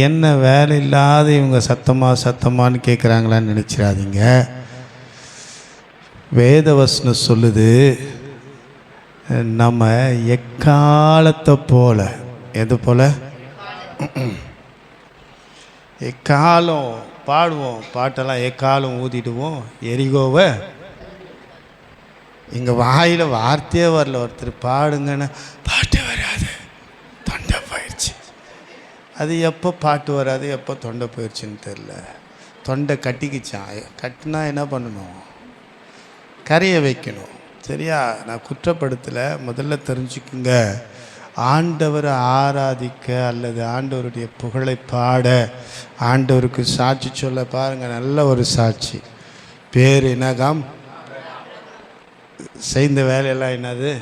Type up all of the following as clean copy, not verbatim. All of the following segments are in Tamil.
என்ன வேலை இல்லாத இவங்க சத்தமான்னு கேட்குறாங்களான்னு நினச்சிடாதீங்க. வேதவசனம் சொல்லுது, நம்ம எக்காலத்தை போல, எது போல? எக்காலம் பாடுவோம், பாட்டெல்லாம் எக்காலம் ஊதிடுவோம். எரிகோவை இங்கே வாயில் வார்த்தையே வரல. ஒருத்தர் பாடுங்கன்னு பாட்டே வராது, தொண்டை போயிடுச்சு. அது எப்போ பாட்டு வராது, எப்போ தொண்டை போயிடுச்சுன்னு தெரில. தொண்டை கட்டிக்கிச்சான். கட்டினா என்ன பண்ணணும்? கரையை வைக்கணும். சரியா? நான் குற்றப்படுத்தலை. முதல்ல தெரிஞ்சுக்குங்க, ஆண்டவரை ஆராதிக்க அல்லது ஆண்டவருடைய புகழை பாட, ஆண்டவருக்கு சாட்சி சொல்ல பாருங்கள், நல்ல ஒரு சாட்சி. பேர் என்னகாம், செய்த வேலையெல்லாம் என்னது?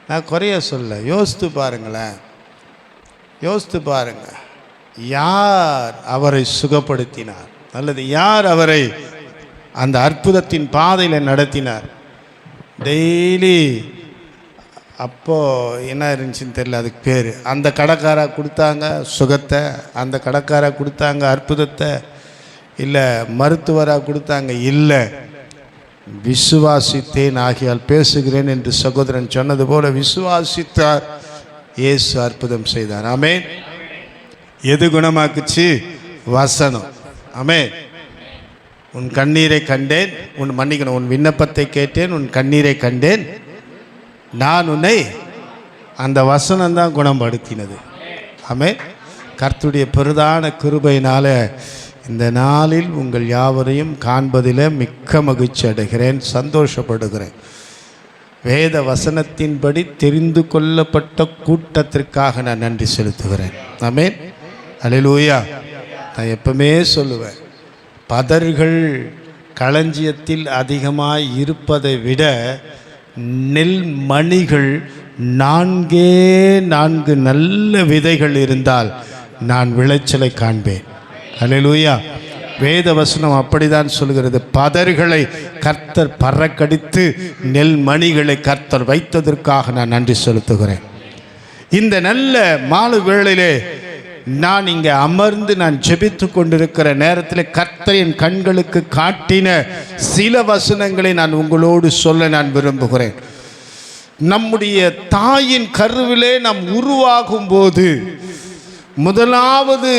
நான் குறைய சொல்ல, யோசித்து பாருங்களேன், யோசித்து பாருங்க. யார் அவரை சுகப்படுத்தினார் அல்லது யார் அவரை அந்த அற்புதத்தின் பாதையில் நடத்தினார்? டெய்லி அப்போது என்ன இருந்துச்சுன்னு தெரியல, அதுக்கு பேர். அந்த கடைக்காரா கொடுத்தாங்க சுகத்தை, அந்த கடைக்காரா கொடுத்தாங்க அற்புதத்தை, இல்லை மருத்துவராக கொடுத்தாங்க? இல்லை, விசுவாசித்தேன் ஆகியால் பேசுகிறேன் என்று சகோதரன் சொன்னது போல விசுவாசித்தார், இயேசு அற்புதம் செய்தார். ஆமென். எது குணமாக்குச்சு? வசனம். ஆமென். உன் கண்ணீரை கண்டேன், உன் விண்ணப்பத்தை கேட்டேன், உன் கண்ணீரை கண்டேன், நான் உன்னை, அந்த வசனம் தான் குணப்படுத்தினது. ஆமென். கர்த்தருடைய பெரிதான கிருபையினால இந்த நாளில் உங்கள் யாவரையும் காண்பதில் மிக்க மகிழ்ச்சி அடைகிறேன், சந்தோஷப்படுகிறேன். வேத வசனத்தின்படி தெரிந்து கொள்ளப்பட்ட கூட்டத்திற்காக நான் நன்றி செலுத்துகிறேன். ஆமென். அல்லேலூயா. நான் எப்பவுமே சொல்லுவேன், பதர்கள் களஞ்சியத்தில் அதிகமாய் இருப்பதை விட நெல் மணிகள் 4 நல்ல விதைகள் இருந்தால் நான் விளைச்சலை காண்பேன். அல்லேலூயா. வேத வசனம் அப்படிதான் சொல்கிறது. பதர்களை கர்த்தர் பறக்கடித்து நெல் மணிகளை கர்த்தர் வைத்ததற்காக நான் நன்றி செலுத்துகிறேன். இந்த நல்ல மாலை வேளையிலே நான் இங்கே அமர்ந்து நான் ஜெபித்து கொண்டிருக்கிற நேரத்தில் கர்த்தர் என் கண்களுக்கு காட்டின சில வசனங்களை நான் உங்களோடு சொல்ல நான் விரும்புகிறேன். நம்முடைய தாயின் கருவிலே நாம் உருவாகும் போது முதலாவது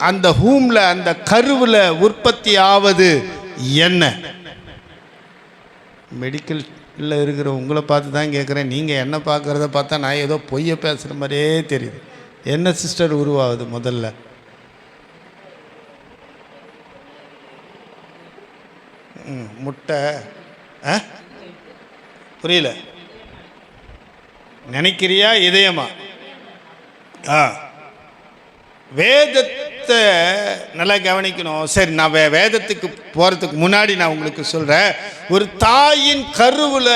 அந்த ஹூம்ல, அந்த கருவில் உற்பத்தி ஆவது என்ன? மெடிக்கலில் இருக்கிற உங்களை பார்த்து தான் கேட்குறேன். நீங்கள் என்ன பார்க்குறத பார்த்தா நான் ஏதோ பொய்யை பேசுகிற மாதிரியே தெரியுது. என்ன சிஸ்டர் உருவாகுது முதல்ல? முட்டை. புரியல, நினைக்கிறியா இதயமா? வேதத்தை நல்லா கவனிக்கணும். சரி, நான் வேதத்துக்கு போகிறதுக்கு முன்னாடி நான் உங்களுக்கு சொல்கிறேன். ஒரு தாயின் கருவில்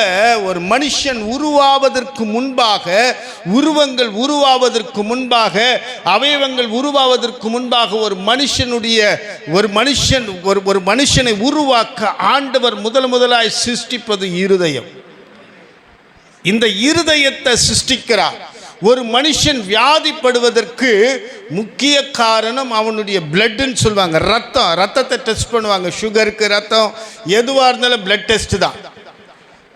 ஒரு மனுஷன் உருவாவதற்கு முன்பாக, உருவங்கள் உருவாவதற்கு முன்பாக, அவயவங்கள் உருவாவதற்கு முன்பாக ஒரு மனுஷனை உருவாக்க ஆண்டவர் முதலாய் சிருஷ்டிப்பது இருதயம். இந்த இருதயத்தை சிருஷ்டிக்கிறார். ஒரு மனுஷன் வியாதிப்படுவதற்கு முக்கிய காரணம் அவனுடைய பிளட்னு சொல்லுவாங்க, ரத்தத்தை டெஸ்ட் பண்ணுவாங்க. சுகருக்கு ரத்தம், எதுவாக இருந்தாலும் பிளட் டெஸ்ட் தான்.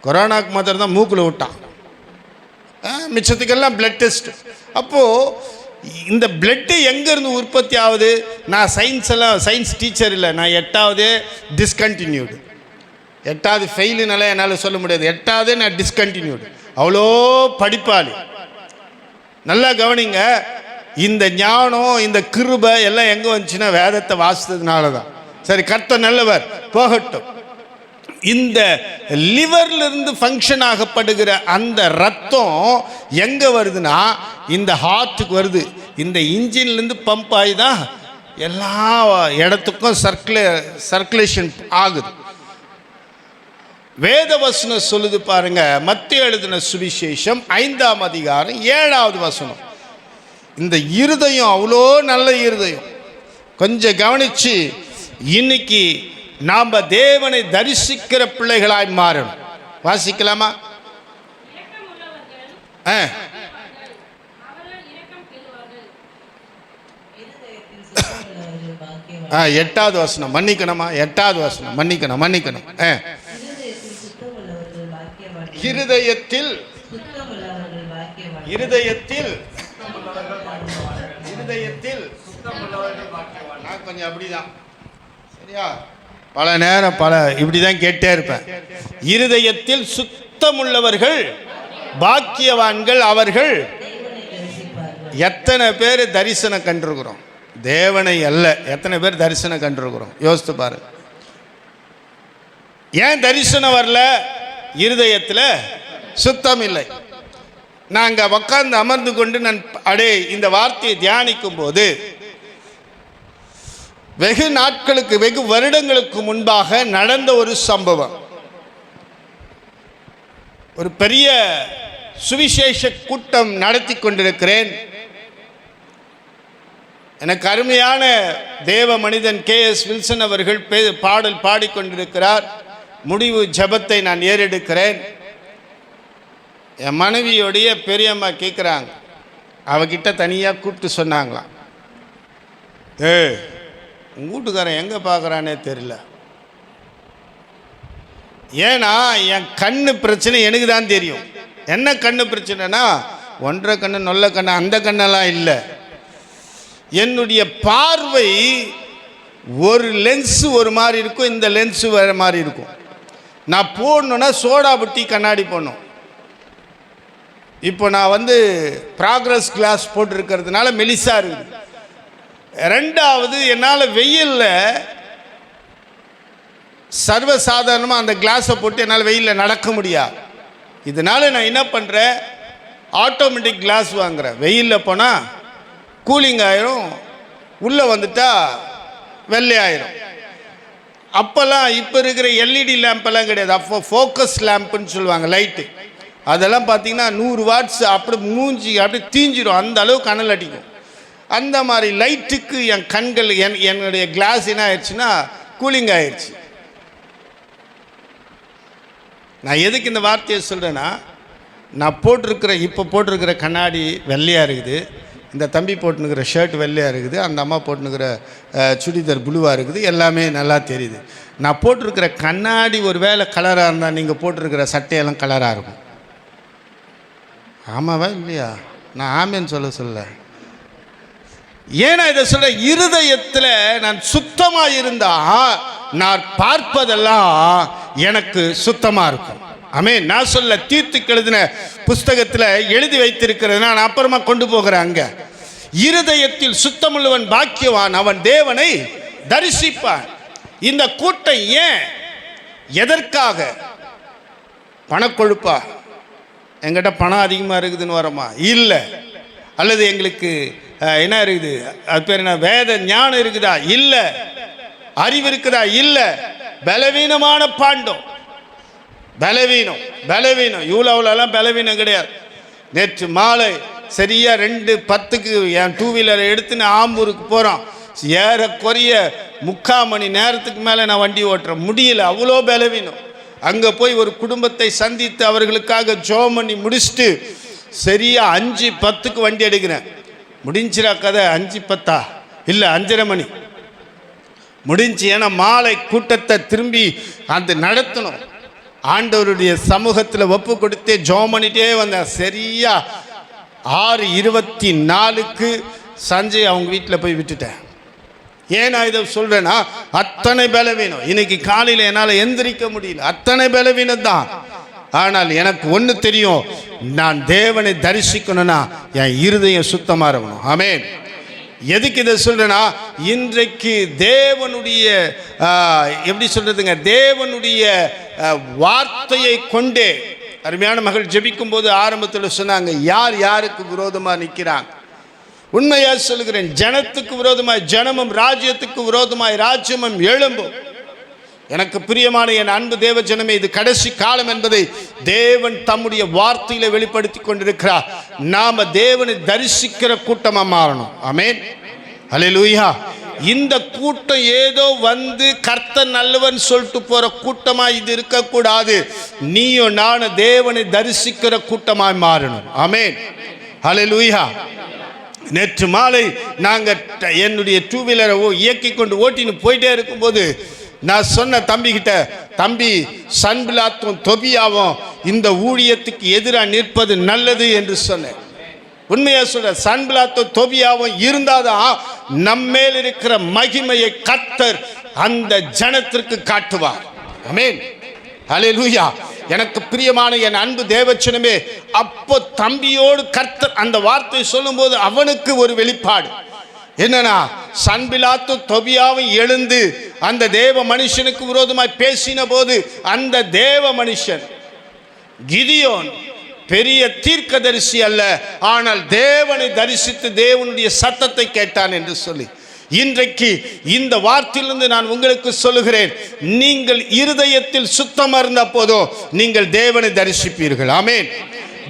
கொரோனாக்கு மாத்திரம் தான் மூக்கில் விட்டான், மிச்சத்துக்கெல்லாம் பிளட் டெஸ்ட். அப்போது இந்த பிளட்டு எங்கேருந்து உற்பத்தி ஆகுது? நான் சயின்ஸ் டீச்சர் இல்லை, நான் 8வது டிஸ்கண்டினியூடு. 8வது ஃபெயிலுனால என்னால் சொல்ல முடியாது, 8வது நான் டிஸ்கண்டினியூடு. அவ்வளோ படிப்பாளி. நல்லா கவனிங்க. இந்த ஞானம், இந்த கிருபை எல்லாம் எங்கே வந்துச்சுன்னா வேதத்தை வாசித்ததுனால தான். சரி, கர்த்தர் நல்லவர், போகட்டும். இந்த லிவர்லேருந்து ஃபங்க்ஷன் ஆகப்படுகிற அந்த ரத்தம் எங்கே வருதுன்னா இந்த ஹார்ட்டுக்கு வருது. இந்த இன்ஜின்லேருந்து பம்ப் ஆகி தான் எல்லா இடத்துக்கும் சர்க்குலேஷன் ஆகுது. வேதவசனம் சொல்லுது பாருங்க, மத்தேயு எழுதின சுவிசேஷம் 5ஆம் அதிகாரம் 7வது வசனம். இந்த இருதயம் அவ்வளோ நல்ல இருதயம். கொஞ்சம் கவனிச்சு, இன்னைக்கு நாம் தேவனை தரிசிக்கிற பிள்ளைகளாய் மாறணும். வாசிக்கலாமா? 8வது வசனம் மன்னிக்கணுமா? 8வது வசனம் மன்னிக்கணும். இருதயத்தில் நான் கொஞ்சம் அப்படிதான் சரியா, பல நேரம் இப்படிதான் கேட்டே இருப்பேன். இருதயத்தில் சுத்தமுள்ளவர்கள் பாக்கியவான்கள் அவர்கள். எத்தனை பேர் தரிசனம் கண்டிருக்கிறோம்? தேவனை அல்ல, எத்தனை பேர் தரிசனம் கண்டிருக்கிறோம்? யோசித்து பாரு. ஏன் தரிசனம் வரல? இருதயத்தில் சுத்தம் இல்லை. நாங்கள் உட்கார்ந்து அமர்ந்து கொண்டு நான் இந்த வார்த்தையை தியானிக்கும் போது வெகு நாட்களுக்கு வெகு வருடங்களுக்கு முன்பாக நடந்த ஒரு சம்பவம். ஒரு பெரிய சுவிசேஷ கூட்டம் நடத்தி கொண்டிருக்கிறேன். எனக்கு அருமையான தேவ மனிதன் KS வில்சன் அவர்கள் பாடல் பாடிக்கொண்டிருக்கிறார். முடிவு ஜபத்தை நான் ஏறெடுக்கிறேன். என் மனைவியோடைய பெரியம்மா கேட்குறாங்க, அவகிட்ட தனியாக கூப்பிட்டு சொன்னாங்களாம், உங்கள் வீட்டுக்காரன் எங்கே பார்க்குறானே தெரியல. ஏன்னா என் கண்ணு பிரச்சனை எனக்கு தான் தெரியும். என்ன கண்ணு பிரச்சனைனா, ஒன்றரை கண்ணு நொல்ல கண்ணு அந்த கண்ணெல்லாம் இல்லை. என்னுடைய பார்வை ஒரு லென்ஸு ஒரு மாதிரி இருக்கும், இந்த லென்ஸு வேறு மாதிரி இருக்கும். நான் போடணுன்னா சோடா புட்டி கண்ணாடி போடணும். இப்போ நான் ப்ராக்ரஸ் கிளாஸ் போட்டிருக்கிறதுனால மெலிசாக இருக்குது. ரெண்டாவது, என்னால் வெயிலில் சர்வசாதாரணமாக அந்த கிளாஸை போட்டு என்னால் வெயிலில் நடக்க முடியாது. இதனால் நான் என்ன பண்ணுறேன், ஆட்டோமேட்டிக் கிளாஸ் வாங்குகிறேன். வெயிலில் போனால் கூலிங் ஆயிரும், உள்ளே வந்துட்டால் வெள்ளை ஆயிரும். அப்போல்லாம் இப்போ இருக்கிற LED லேம்பெல்லாம் கிடையாது. அப்போ ஃபோக்கஸ் லேம்புன்னு சொல்லுவாங்க, லைட்டு. அதெல்லாம் பார்த்திங்கன்னா 100 வாட்ஸ் அப்படி மூஞ்சி அப்படி தீஞ்சிடும், அந்த அளவு கனல் அடிக்கும். அந்த மாதிரி லைட்டுக்கு என் கண்கள் என்னுடைய கிளாஸ் என்ன ஆயிடுச்சுன்னா கூலிங் ஆயிடுச்சு. நான் எதுக்கு இந்த வார்த்தையை சொல்கிறேன்னா, நான் இப்போ போட்டிருக்கிற கண்ணாடி வெள்ளையாக இருக்குது, இந்த தம்பி போட்டுனுக்கிற ஷர்ட் வெள்ளையாக இருக்குது, அந்த அம்மா போட்டுனுக்கிற சுடிதார் ப்ளூவாக இருக்குது, எல்லாமே நல்லா தெரியுது. நான் போட்டிருக்கிற கண்ணாடி ஒரு வேளை கலராக இருந்தால் நீங்கள் போட்டிருக்கிற சட்டையெல்லாம் கலராக இருக்கும். ஆமாவா இல்லையா? நான் ஆமேன்னு சொல்ல ஏன்னா இதை சொல்ல, இருதயத்தில் நான் சுத்தமாக இருந்தால் நான் பார்ப்பதெல்லாம் எனக்கு சுத்தமாக இருக்கும். ஆமென். நான் சொல்ல தீத்துக்கு எழுதின புஸ்தகத்தில் எழுதி வைத்திருக்கிறது, நான் அப்புறமா கொண்டு போகிறேன். அங்கே இருதயத்தில் சுத்தமுள்ளவன் பாக்கியவான், அவன் தேவனை தரிசிப்பான். இந்த கூட்டம் ஏன், எதற்காக? பணக்கொழுப்பா? எங்கிட்ட பணம் அதிகமாக இருக்குதுன்னு வரமா? இல்லை. அல்லது எங்களுக்கு என்ன இருக்குது, அது பேர் என்ன, வேத ஞானம் இருக்குதா? இல்லை. அறிவு இருக்குதா? இல்லை. பலவீனமான பாண்டம், பலவீனம். இவ்வளோலாம் பலவீனம் கிடையாது. நேற்று மாலை சரியாக 2:10 என் 2 வீலரை எடுத்துன்னு ஆம்பூருக்கு போகிறோம். ஏறக்குறைய 3/4 மணி நேரத்துக்கு மேலே நான் வண்டி ஓட்டுறேன், முடியல, அவ்வளோ பலவீனம். அங்கே போய் ஒரு குடும்பத்தை சந்தித்து அவர்களுக்காக ஜெபம் பண்ணி முடிச்சுட்டு சரியாக 5:10 வண்டி எடுக்கிறேன். முடிஞ்சிரா கதை? 5:10 இல்லை, 5:30 மணி முடிஞ்சு. ஏன்னா மாலை கூட்டத்தை திரும்பி அந்த நடத்தணும். ஆண்டவருடைய சமூகத்தில் ஒப்பு கொடுத்தே ஜெபம் பண்ணிட்டே வந்தேன். சரியா 6:24 சஞ்சய் அவங்க வீட்டில் போய் விட்டுட்டேன். ஏன் நான் இதை சொல்கிறேன்னா, அத்தனை பலவீனம். இன்னைக்கு காலையில் என்னால் எந்திரிக்க முடியல, அத்தனை பலவீனம் தான். ஆனால் எனக்கு ஒன்று தெரியும், நான் தேவனை தரிசிக்கணும்னா என் இருதயம் சுத்தமாக இருக்கணும். ஆமென். எதுக்கு இதை சொல்கிறேன்னா, இன்றைக்கு தேவனுடைய எப்படி சொல்கிறதுங்க, தேவனுடைய வார்த்தையை கொண்டே அருமையான மகள் ஜெபிக்கும் போது ஆரம்பத்தில் சொன்னாங்க, யார் யாருக்கு விரோதமாக நிற்கிறாங்க. உண்மையாக சொல்கிறேன், ஜனத்துக்கு விரோதமாய் ஜனமும், ராஜ்யத்துக்கு விரோதமாய் ராஜ்யமும் எழும்பும். எனக்கு பிரியமான என் அன்பு தேவ ஜனமே, இது கடைசி காலம் என்பதை தேவன் தம்முடைய வார்த்தையில வெளிப்படுத்தி கொண்டிருக்கிறார். நாம தேவனை தரிசிக்கிற கூட்டமா மாறணும். ஆமென். அல்லேலூயா. இந்த கூட்டம் ஏதோ கர்த்தர் நல்லவன் சொல்லிட்டு போற கூட்டமா இது இருக்கக்கூடாது. நீயும் நானும் தேவனை தரிசிக்கிற கூட்டமாய் மாறணும். ஆமென். அல்லேலூயா. நேற்று மாலை நாங்கள் என்னுடைய டூ வீலரை இயக்கி கொண்டு ஓட்டின்னு போயிட்டே இருக்கும்போது நான் சொன்ன தம்பிக்கிட்ட, தம்பி சன்பிலாத்தும் தொபியாவும் இந்த ஊழியத்துக்கு எதிராக நிற்பது நல்லது என்று சொன்னேன். உண்மையா சொல்ற, சன்பிலாத்தும் தொபியாவும் இருந்தாதான் நம்மேல் இருக்கிற மகிமையை கர்த்தர் அந்த ஜனத்திற்கு காட்டுவார். ஆமென், ஹல்லேலூயா. எனக்கு பிரியமான என் அன்பு தேவச்சனமே, அப்போ தம்பியோடு கர்த்தர் அந்த வார்த்தை சொல்லும்போது அவனுக்கு ஒரு வெளிப்பாடு என்னன்னா, சன்பிலாத்து தொபியாவும் எழுந்து அந்த தேவ மனுஷனுக்கு விரோதமாய் பேசின போது அந்த தேவ மனுஷன் கிதியோன் பெரிய தீர்க்கதரிசி அல்ல, ஆனால் தேவனை தரிசித்து தேவனுடைய சத்தத்தை கேட்டான் என்று சொல்லி, இன்றைக்கு இந்த வார்த்தையிலிருந்து நான் உங்களுக்கு சொல்லுகிறேன், நீங்கள் இருதயத்தில் சுத்தமாக இருந்த போதோ நீங்கள் தேவனை தரிசிப்பீர்கள். ஆமென்.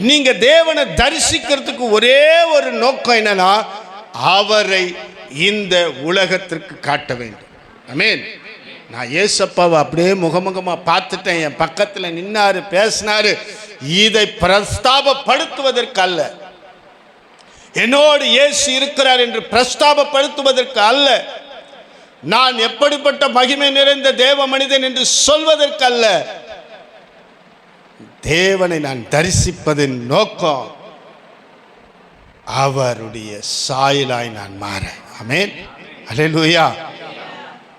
நீங்க தேவனை தரிசிக்கிறதுக்கு ஒரே ஒரு நோக்கம் என்னன்னா, அவரை இந்த உலகத்திற்கு காட்ட வேண்டும். ஆமென். நான் ஏசப்பாவை அப்படியே முகமுகமாக பார்த்துட்டேன், என் பக்கத்தில் நின்னாரு, பேசினாரு. இதை பிரஸ்தாபப்படுத்துவதற்கு அல்ல, என்னோடு இயேசு இருக்கிறார் என்று பிரஸ்தாபப்படுத்துவதற்கு அல்ல, நான் எப்படிப்பட்ட மகிமை நிறைந்த தேவ மனிதன் என்று சொல்வதற்கு அல்ல, தேவனை நான் தரிசிப்பதின் நோக்கம் அவருடைய சாயலாய் நான் மாற. ஆமென், அல்லேலூயா.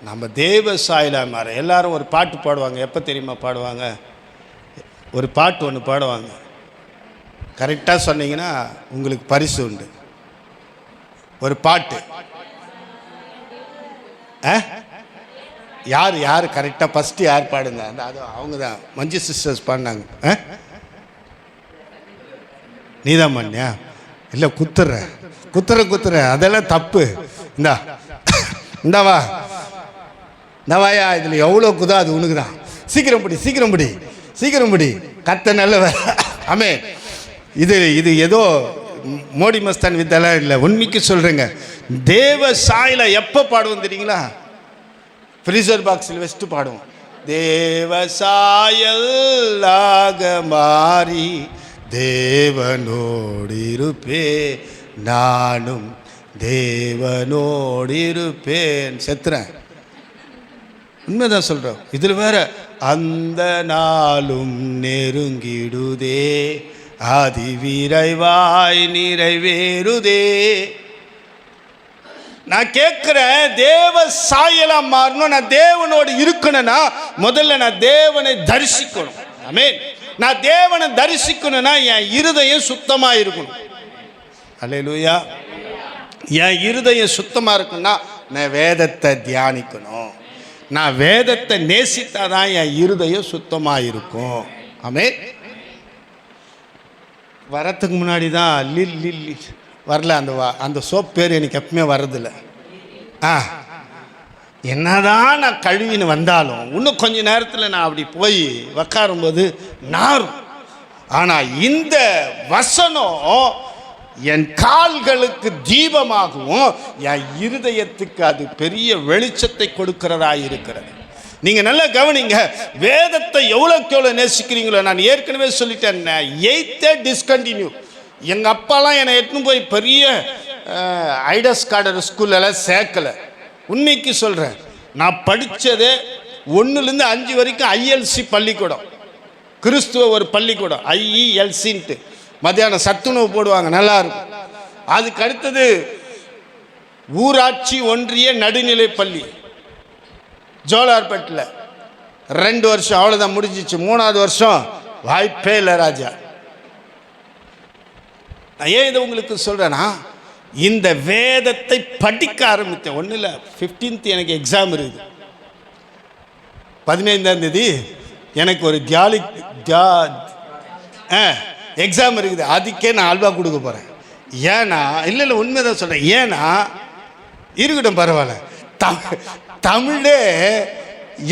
நம்ம தேவ சாயலாய் மாற. எல்லாரும் ஒரு பாட்டு பாடுவாங்க. எப்போ தெரியுமா பாடுவாங்க? ஒரு பாட்டு ஒன்று பாடுவாங்க. கரெக்டாக சொன்னீங்கன்னா உங்களுக்கு பரிசு உண்டு. ஒரு பாட்டு யார் யார் கரெக்டாக ஃபஸ்ட்டு யார் பாடுங்க? அந்த அது அவங்க தான், மஞ்சு சிஸ்டர்ஸ் பாடினாங்க. நீதான் பண்ணியா? இல்லை, குத்துற அதெல்லாம் தப்பு. இந்தாவா இந்தாவாயா, இதில் எவ்வளோ குதா அது உனக்கு தான். சீக்கிரம் படி கத்த நல்லவ. ஆமே, இது ஏதோ மோடி மஸ்தான் வித்தெல்லாம் இல்லை, உண்மைக்கு சொல்கிறேங்க. தேவ சாயலை எப்போ பாடுவோம் தெரியுங்களா? ஃப்ரீசர் பாக்ஸில் வச்சுட்டு பாடுவோம். தேவ சாயலாக மாறி தேவனோடு இருப்பே, நானும் தேவனோடு இருப்பேன். செத்துறேன், உண்மைதான் சொல்கிறோம். இதில் வேற அந்த நாளும் நெருங்கிடுதே, அதி விரைவாய் நிறைவேறுதே. நான் கேட்குறேன், தேவ சாயலா மாறணும், நான் தேவனோடு இருக்கணும்னா முதல்ல நான் தேவனை தரிசிக்கணும். ஆமென். நான் தேவனை தரிசிக்கணும்னா என் இருதயம் சுத்தமாக இருக்கணும். அல்லேலூயா. என் இருதயம் சுத்தமாக இருக்குன்னா நான் வேதத்தை தியானிக்கணும். நான் வேதத்தை நேசித்தாதான் என் இருதயம் சுத்தமாக இருக்கும். ஆமென். வரத்துக்கு முன்னாடி தான் லில் வரல, அந்த சோப் பேர் எனக்கு எப்பவுமே வர்றதில்லை. என்னதான் நான் கழுவின்னு வந்தாலும் இன்னும் கொஞ்ச நேரத்தில் நான் அப்படி போய் உக்காரும்போது நாரும். ஆனால் இந்த வசனம் என் கால்களுக்கு தீபமாகவும் என் இருதயத்துக்கு அது பெரிய வெளிச்சத்தை கொடுக்கிறதா இருக்கிறது. நீங்கள் நல்லா கவனிங்க, வேதத்தை எவ்வளோக்கு எவ்வளோ நேசிக்கிறீங்களோ, நான் ஏற்கனவே சொல்லிட்டேன், 8th டிஸ்கண்டினியூ. எங்கள் அப்பாலாம் என்னை எட்டுன்னு போய் பெரிய ஐடஸ் கார்டர் ஸ்கூல்லலாம் சேர்க்கலை. உண்மைக்கு சொல்கிறேன், நான் படித்ததே 1லேருந்து 5 வரைக்கும் ஐஎல்சி பள்ளிக்கூடம், கிறிஸ்துவ ஒரு பள்ளிக்கூடம், IELCன்ட்டு மத்தியானம் சத்துணவு போடுவாங்க, நல்லாயிருக்கும். அதுக்கு அடுத்தது ஊராட்சி ஒன்றிய நடுநிலை பள்ளி ஜோலார்பேட்டில் 2 வருஷம், அவ்வளோதான், முடிஞ்சிச்சு. 3வது வருஷம் வாய்ப்பே இல்லை ராஜா. நான் ஏன் இதை உங்களுக்கு சொல்கிறேன்னா, இந்த வேதத்தை படிக்க ஆரம்பித்தேன். ஒன்றும் இல்லை, 15th எனக்கு எக்ஸாம் இருக்குது. 15ஆம் தேதி எனக்கு ஒரு எக்ஸாம் இருக்குது. அதுக்கே நான் அல்வா கொடுக்க போகிறேன். ஏன்னா இல்லை உண்மைதான் சொல்கிறேன். ஏன்னா இருக்கட்டும், பரவாயில்ல, தமிழே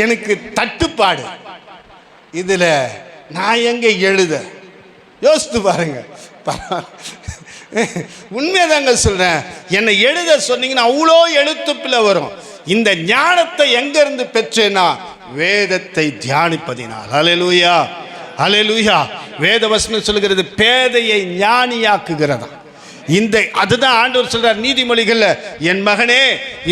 எனக்கு தட்டுப்பாடு. இதில் நான் எங்கே எழுத யோசித்து பாருங்க. உண்மைதாங்க சொல்கிறேன். என்னை எழுத சொன்னீங்கன்னா அவ்வளோ எழுத்துப்பில் வரும். இந்த ஞானத்தை எங்கேருந்து பெற்றேன்னா வேதத்தை தியானிப்பதினால். அல்லேலூயா, அல்லேலூயா. வேத வசனம் சொல்லுகிறது, பேதையை ஞானியாக்குகிறதா. அதுதான் ஆண்டவர் சொல்றார் நீதிமொழிகள்ல, என் மகனே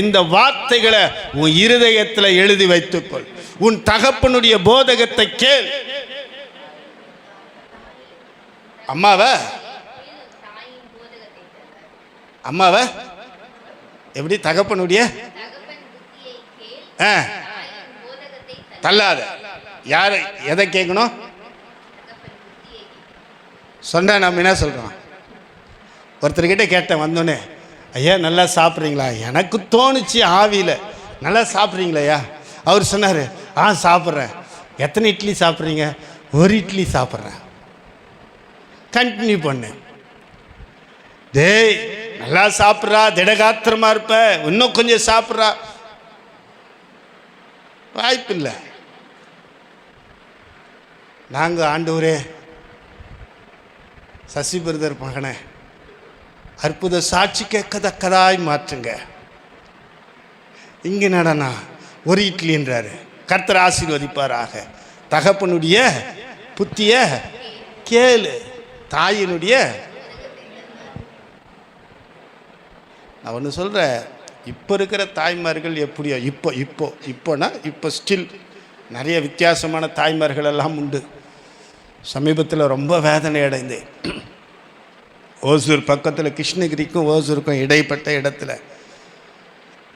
இந்த வார்த்தைகளை உன் இருதயத்தில் எழுதி வைத்துக்கொள், உன் தகப்பனுடைய போதகத்தை கேள். அம்மாவை எப்படி தகப்பனுடைய தள்ளாத. யாரை எதை கேட்கணும் சொன்ன? நம்ம என்ன சொல்கிறோம்? ஒருத்தர்கிட்ட கேட்டேன் வந்தோடனே, ஐயா நல்லா சாப்பிட்றீங்களா? எனக்கு தோணுச்சு ஆவியில், நல்லா சாப்பிட்றீங்களா? அவர் சொன்னார், சாப்பிட்றேன். எத்தனை இட்லி சாப்பிட்றீங்க? ஒரு இட்லி சாப்பிட்றேன். கண்டினியூ பண்ணு. டேய் நல்லா சாப்பிட்றா, திடகாத்திரமா இருப்ப, இன்னும் கொஞ்சம் சாப்பிட்றா. வாய்ப்பு இல்லை. நாங்கள் ஆண்டவரே சசி பிரதர் மகனே அற்புத சாட்சி கேட்கத்தக்கதாய் மாற்றுங்க. இங்கே நடனா ஒரு இட்லின்றாரு. கர்த்தர் ஆசீர்வதிப்பாராக. தகப்பனுடைய புத்திய கேளு, தாயினுடைய. நான் ஒன்று சொல்கிறேன், இப்போ இருக்கிற தாய்மார்கள் எப்படியோ இப்போ ஸ்டில் நிறைய வித்தியாசமான தாய்மார்கள் எல்லாம் உண்டு. சமீபத்தில் ரொம்ப வேதனை அடைந்தேன். ஓசூர் பக்கத்தில், கிருஷ்ணகிரிக்கும் ஓசூருக்கும் இடைப்பட்ட இடத்துல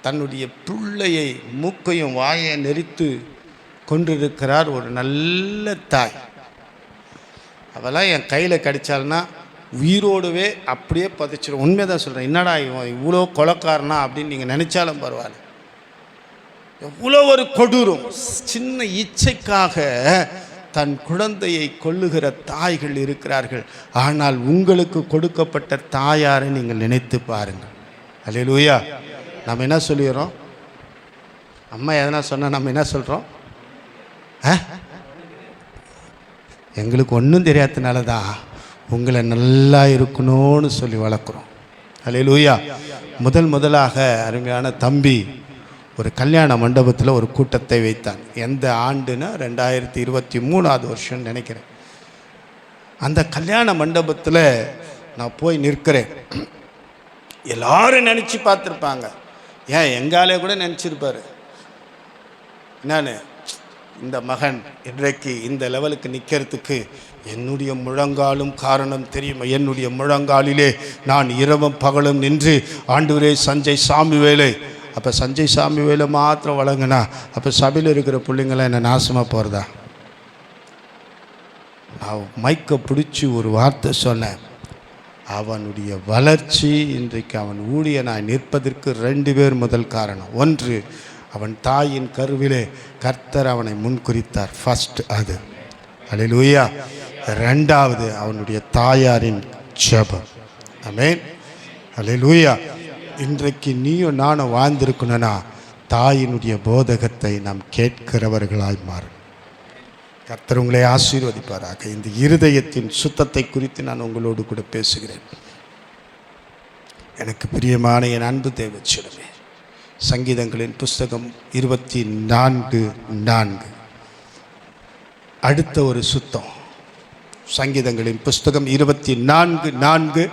தன்னுடைய பிள்ளையை மூக்கையும் வாயை நெரித்து கொண்டிருக்கிறார் ஒரு நல்ல தாய். அவெல்லாம் என் கையில் கடித்தாள்னா உயிரோடுவே அப்படியே பதிச்சிடும். உண்மையாக சொல்கிறேன். என்னடா இவன் இவ்வளோ கொலைக்காரனா அப்படின்னு நீங்கள் நினச்சாலும் பரவாயில்ல. எவ்வளோ ஒரு கொடூரம். சின்ன இச்சைக்காக தன் குழந்தையை கொல்லுகிற தாய்கள் இருக்கிறார்கள். ஆனால் உங்களுக்கு கொடுக்கப்பட்ட தாயாரை நீங்கள் நினைத்து பாருங்கள். அல்லேலூயா. நம்ம என்ன சொல்லிடுறோம்? அம்மா எதனா சொன்னால் நம்ம என்ன சொல்கிறோம்? எங்களுக்கு ஒன்றும் தெரியாததுனால தான் உங்களை நல்லா இருக்கணும்னு சொல்லி வளர்க்குறோம். அல்லேலூயா. முதலாக அருமையான தம்பி ஒரு கல்யாண மண்டபத்தில் ஒரு கூட்டத்தை வைத்தான். எந்த ஆண்டுன்னா 2023 வருஷம் நினைக்கிறேன். அந்த கல்யாண மண்டபத்தில் நான் போய் நிற்கிறேன். எல்லாரும் நினச்சி பார்த்துருப்பாங்க. ஏன் எங்காலே கூட நினச்சிருப்பார், நான் இந்த மகன் இன்றைக்கு இந்த லெவலுக்கு நிற்கிறதுக்கு என்னுடைய முழங்காலும் காரணம் தெரியுமா? என்னுடைய முழங்காலிலே நான் இரவும் பகலும் நின்று ஆண்டவரே சஞ்சய் சாமுவேலை. அப்போ சஞ்சய் சாமுவேலை மாத்திரம் வழங்கினா அப்போ சபையில் இருக்கிற பிள்ளைங்களாம் என்ன நாசமாக போகிறதா? நான் மைக்கை பிடிச்சி ஒரு வார்த்தை சொன்னேன். அவனுடைய வளர்ச்சி, இன்றைக்கு அவன் ஊழியனாய் நிற்பதற்கு 2 பேர் முதல் காரணம். ஒன்று, அவன் தாயின் கருவிலே கர்த்தர் அவனை முன்குறித்தார். ஃபர்ஸ்ட் அது. அல்லேலூயா. 2வது அவனுடைய தாயாரின் ஜெபம். ஆமென். அல்லேலூயா. இன்றைக்கு நீயும் நானும் வாழ்ந்திருக்கணும்னா தாயினுடைய போதகத்தை நாம் கேட்கிறவர்களாய் மாறும். கர்த்தர் உங்களை ஆசீர்வதிப்பாராக. இந்த இருதயத்தின் சுத்தத்தை குறித்து நான் உங்களோடு கூட பேசுகிறேன். எனக்கு பிரியமான என் அன்பு தேவச்சனமே, சங்கீதங்களின் புஸ்தகம் 24:4 அடுத்த ஒரு சுத்தம். சங்கீதங்களின் புஸ்தகம் 24:4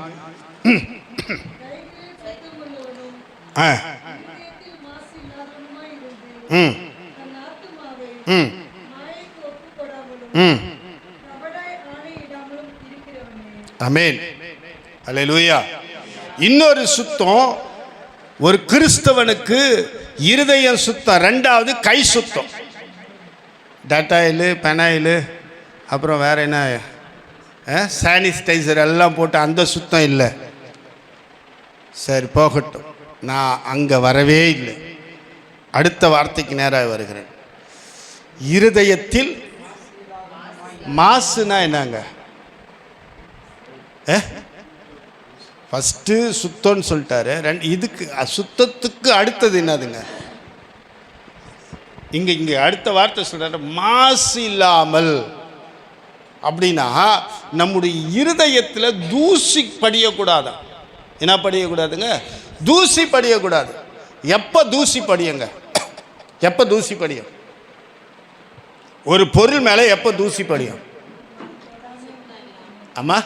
ஆமென். அல்லேலூயா. இன்னொரு சுத்தம், ஒரு கிறிஸ்தவனுக்கு இருதயம் சுத்தம். 2வது கை சுத்தம். டட்டாயிலு, பெனாயிலு, அப்புறம் வேற என்ன, சானிடைசர் எல்லாம் போட்டு அந்த சுத்தம் இல்லை. சரி போகட்டும், நான் அங்கே வரவே இல்லை. அடுத்த வார்த்தைக்கு நேராக வருகிறேன். இருதயத்தில் மாசுனா என்னங்க? ஃபஸ்ட்டு சுத்தம்னு சொல்லிட்டாரு. இதுக்கு சுத்தத்துக்கு அடுத்தது என்னதுங்க? இங்கே அடுத்த வார்த்தை சொல்கிறாரு, மாசு இல்லாமல். அப்படின்னா நம்முடைய இருதயத்தில் தூசி படியக்கூடாது. என்ன படியக்கூடாதுங்க? தூசி படியக்கூடாது. எப்போ தூசி படியுங்க? எப்போ தூசி படியும்? ஒரு பொருள் மேலே எப்போ தூசி படியும்? ஆமா,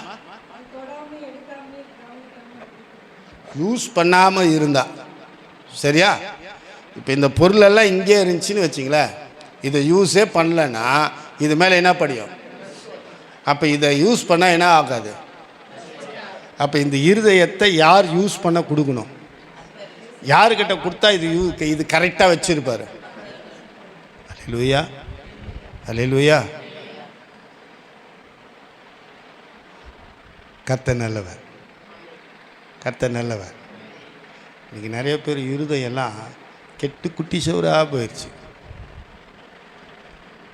யூஸ் பண்ணாமல் இருந்தா சரியா. இப்போ இந்த பொருளெல்லாம் இங்கே இருந்துச்சுன்னு வச்சிங்களேன், இதை யூஸே பண்ணலன்னா இது மேலே என்ன படியும்? அப்போ இதை யூஸ் பண்ணால் என்ன ஆகாது? அப்போ இந்த இருதயத்தை யார் யூஸ் பண்ண கொடுக்கணும்? யாருக்கிட்ட கொடுத்தா இது கரெக்டாக வச்சுருப்பார்? அல்லேலூயா, அல்லேலூயா. கர்த்தர் நல்லவர், கர்த்தர் நல்லவர். இன்றைக்கி நிறைய பேர் இருதயெல்லாம் கெட்டு குட்டி சவராக போயிடுச்சு.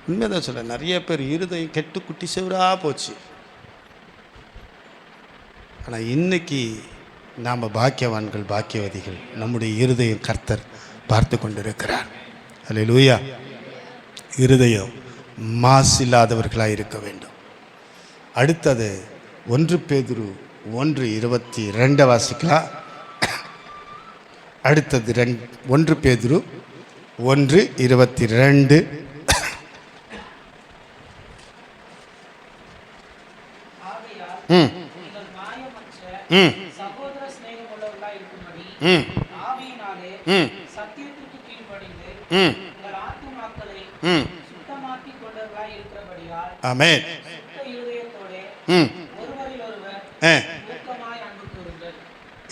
உண்மைதான் சொல்ல, நிறைய பேர் இருதயம் கெட்டு குட்டி சவராக போச்சு. ஆனால் இன்னைக்கு நாம் பாக்கியவான்கள், பாக்கியவதிகள். நம்முடைய இருதயம் கர்த்தர் பார்த்து கொண்டிருக்கிறார். அல்லேலூயா. இருதயம் மாசில்லாதவர்களாக இருக்க வேண்டும். அடுத்தது 1 பேதுரு 1:22 வாசிக்கலாம். அடுத்தது 1 பேதுரு 1:22. ஆமென்.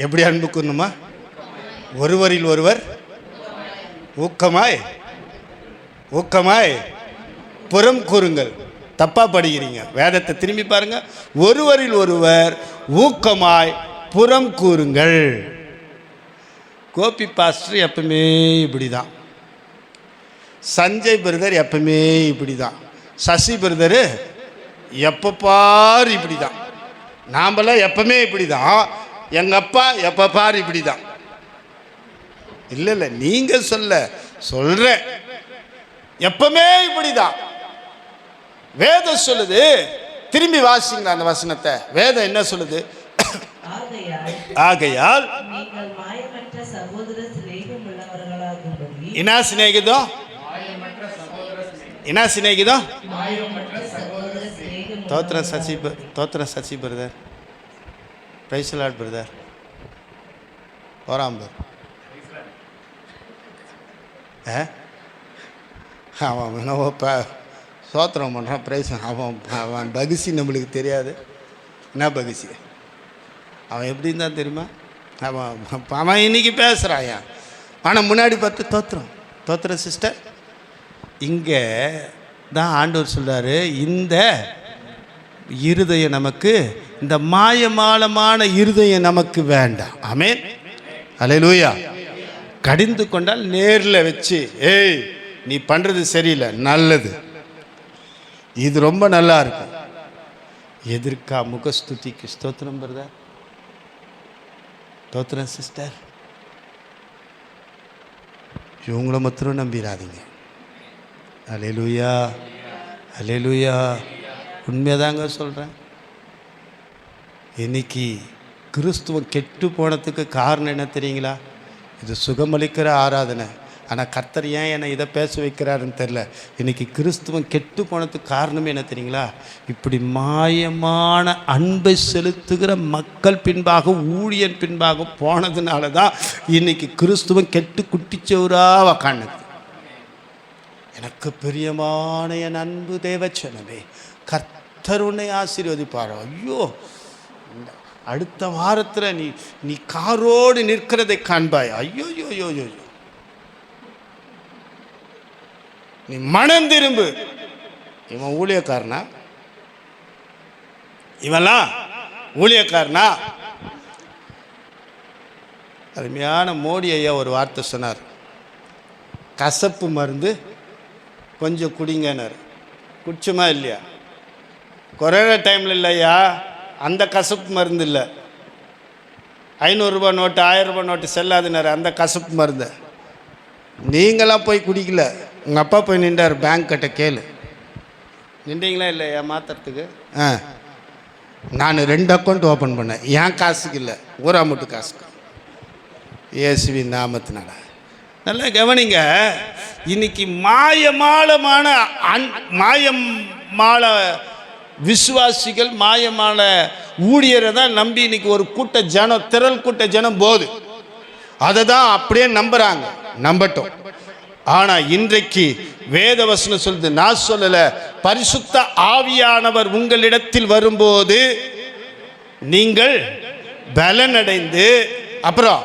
எப்படி அன்பு கூறணுமா? ஒருவரில் ஒருவர் ஊக்கமாய் புறம் கூறுங்கள். தப்பாக படிக்கிறீங்க, வேதத்தை திரும்பி பாருங்க. ஒருவரில் ஒருவர் ஊக்கமாய் புறம் கூறுங்கள். கோபி பாஸ்டர் எப்பவுமே இப்படி தான், சஞ்சய் பிரதர் எப்பவுமே இப்படி தான், சசி பிரதரு எப்போ பார் இப்படி தான், நாமெல்லாம் எப்பவுமே இப்படி தான், எங்கள் அப்பா எப்போ பார் இப்படி தான். இல்லை நீங்கள் சொல்கிறேன், எப்பவுமே இப்படி தான். வேதம் சொல்லுது, திரும்பி வாசிங்களா அந்த வசனத்தை. வேதம் என்ன சொல்லுது? ஆகையால் என்ன சிநேகிதம்? என்ன சிநேகிதம்? தோத்திர சசி பிரதர், பிரைஸ் லார்ட் பிரதர், போராம்பர். அவன் என்னவோ சோத்திரம் பண்ணுறான், பிரைஸ். அவன் பகிசி நம்மளுக்கு தெரியாது. என்ன பகிசி? அவன் எப்படி இருந்தால் தெரியுமா? அவன் இன்னைக்கு பேசுகிறான், ஆனால் முன்னாடி பார்த்து தோத்திரம் சிஸ்டர். இங்கே தான் ஆண்டவர் சொல்கிறாரு, இந்த இருதயம் நமக்கு, இந்த மாயமாலமான இருதயம் நமக்கு வேண்டாம். ஆமென், அல்லேலூயா. கடிந்து கொண்டால் நேரில் வச்சு, ஏய் நீ பண்ணுறது சரியில்லை, நல்லது, இது ரொம்ப நல்லா இருக்கும். எதிர்க்கா முகஸ்துதிக்கு ஸ்தோத்திரம் பிரதர், ஸ்தோத்திரம் சிஸ்டர். இவங்கள மாத்திரம் நம்பிடாதீங்க. அல்லேலூயா, அல்லேலூயா. உண்மைதாங்க சொல்கிறேன். இன்னைக்கு கிறிஸ்துவம் கெட்டு போனதுக்கு காரணம் என்ன தெரியுங்களா? இது சுகமளிக்கிற ஆராதனை. ஆனால் கர்த்தர் ஏன் என்னை இதை பேச வைக்கிறாருன்னு தெரில. இன்றைக்கி கிறிஸ்துவம் கெட்டு போனதுக்கு காரணமே என்ன தெரியுங்களா? இப்படி மாயமான அன்பை செலுத்துகிற மக்கள் பின்பாக, ஊழியன் பின்பாக போனதுனால தான் இன்றைக்கி கிறிஸ்துவம் கெட்டு குட்டிச்சவராக உக்காணுது. எனக்கு பிரியமான என் அன்பு தேவச்சனமே, கர்த்தர் உன்னை ஆசீர்வதிப்பாரோ. ஐயோ, அடுத்த வாரத்தில் நீ காரோடு நிற்கிறதை காண்பாய். ஐயோ யோ யோ யோ, நீ மனம் திரும்பு. இவன் ஊழியக்காரனா? இவெல்லாம் ஊழியக்காரனா? அருமையான மோடி ஐயா ஒரு வார்த்தை சொன்னார், கசப்பு மருந்து கொஞ்சம் குடிங்கன்னார். குடிச்சுமா இல்லையா? கொரோனா டைமில் இல்லையா, அந்த கசப்பு மருந்து இல்லை. 500 ரூபாய் நோட்டு, 1000 ரூபாய் நோட்டு செல்லாதுனாரு, அந்த கசப்பு மருந்து. நீங்களாம் போய் குடிக்கல, உங்கள் அப்பா போய் நின்றார் பேங்க் கிட்ட, கேளு. நின்றீங்களா இல்லையா மாற்றுறதுக்கு? நான் 2 அக்கௌண்ட் ஓப்பன் பண்ணேன், என் காசுக்கு இல்லை, ஊரா மட்டும் காசுக்கு, இயேசுவி நாமத்தினால. நல்லா கவனிங்க. இன்னைக்கு மாயமான விசுவாசிகள் மாயமான ஊழியரை தான் நம்பி இன்னைக்கு ஒரு கூட்ட ஜனம், திரள் கூட்ட ஜனம் போகுது. அதை தான் அப்படியே நம்புறாங்க. நம்பட்டும். ஆனா இன்றைக்கு வேத வசனம் சொல்லுது, நான் சொல்லல, பரிசுத்த ஆவியானவர் உங்களிடத்தில் வரும்போது நீங்கள் பலனடைந்து அப்புறம்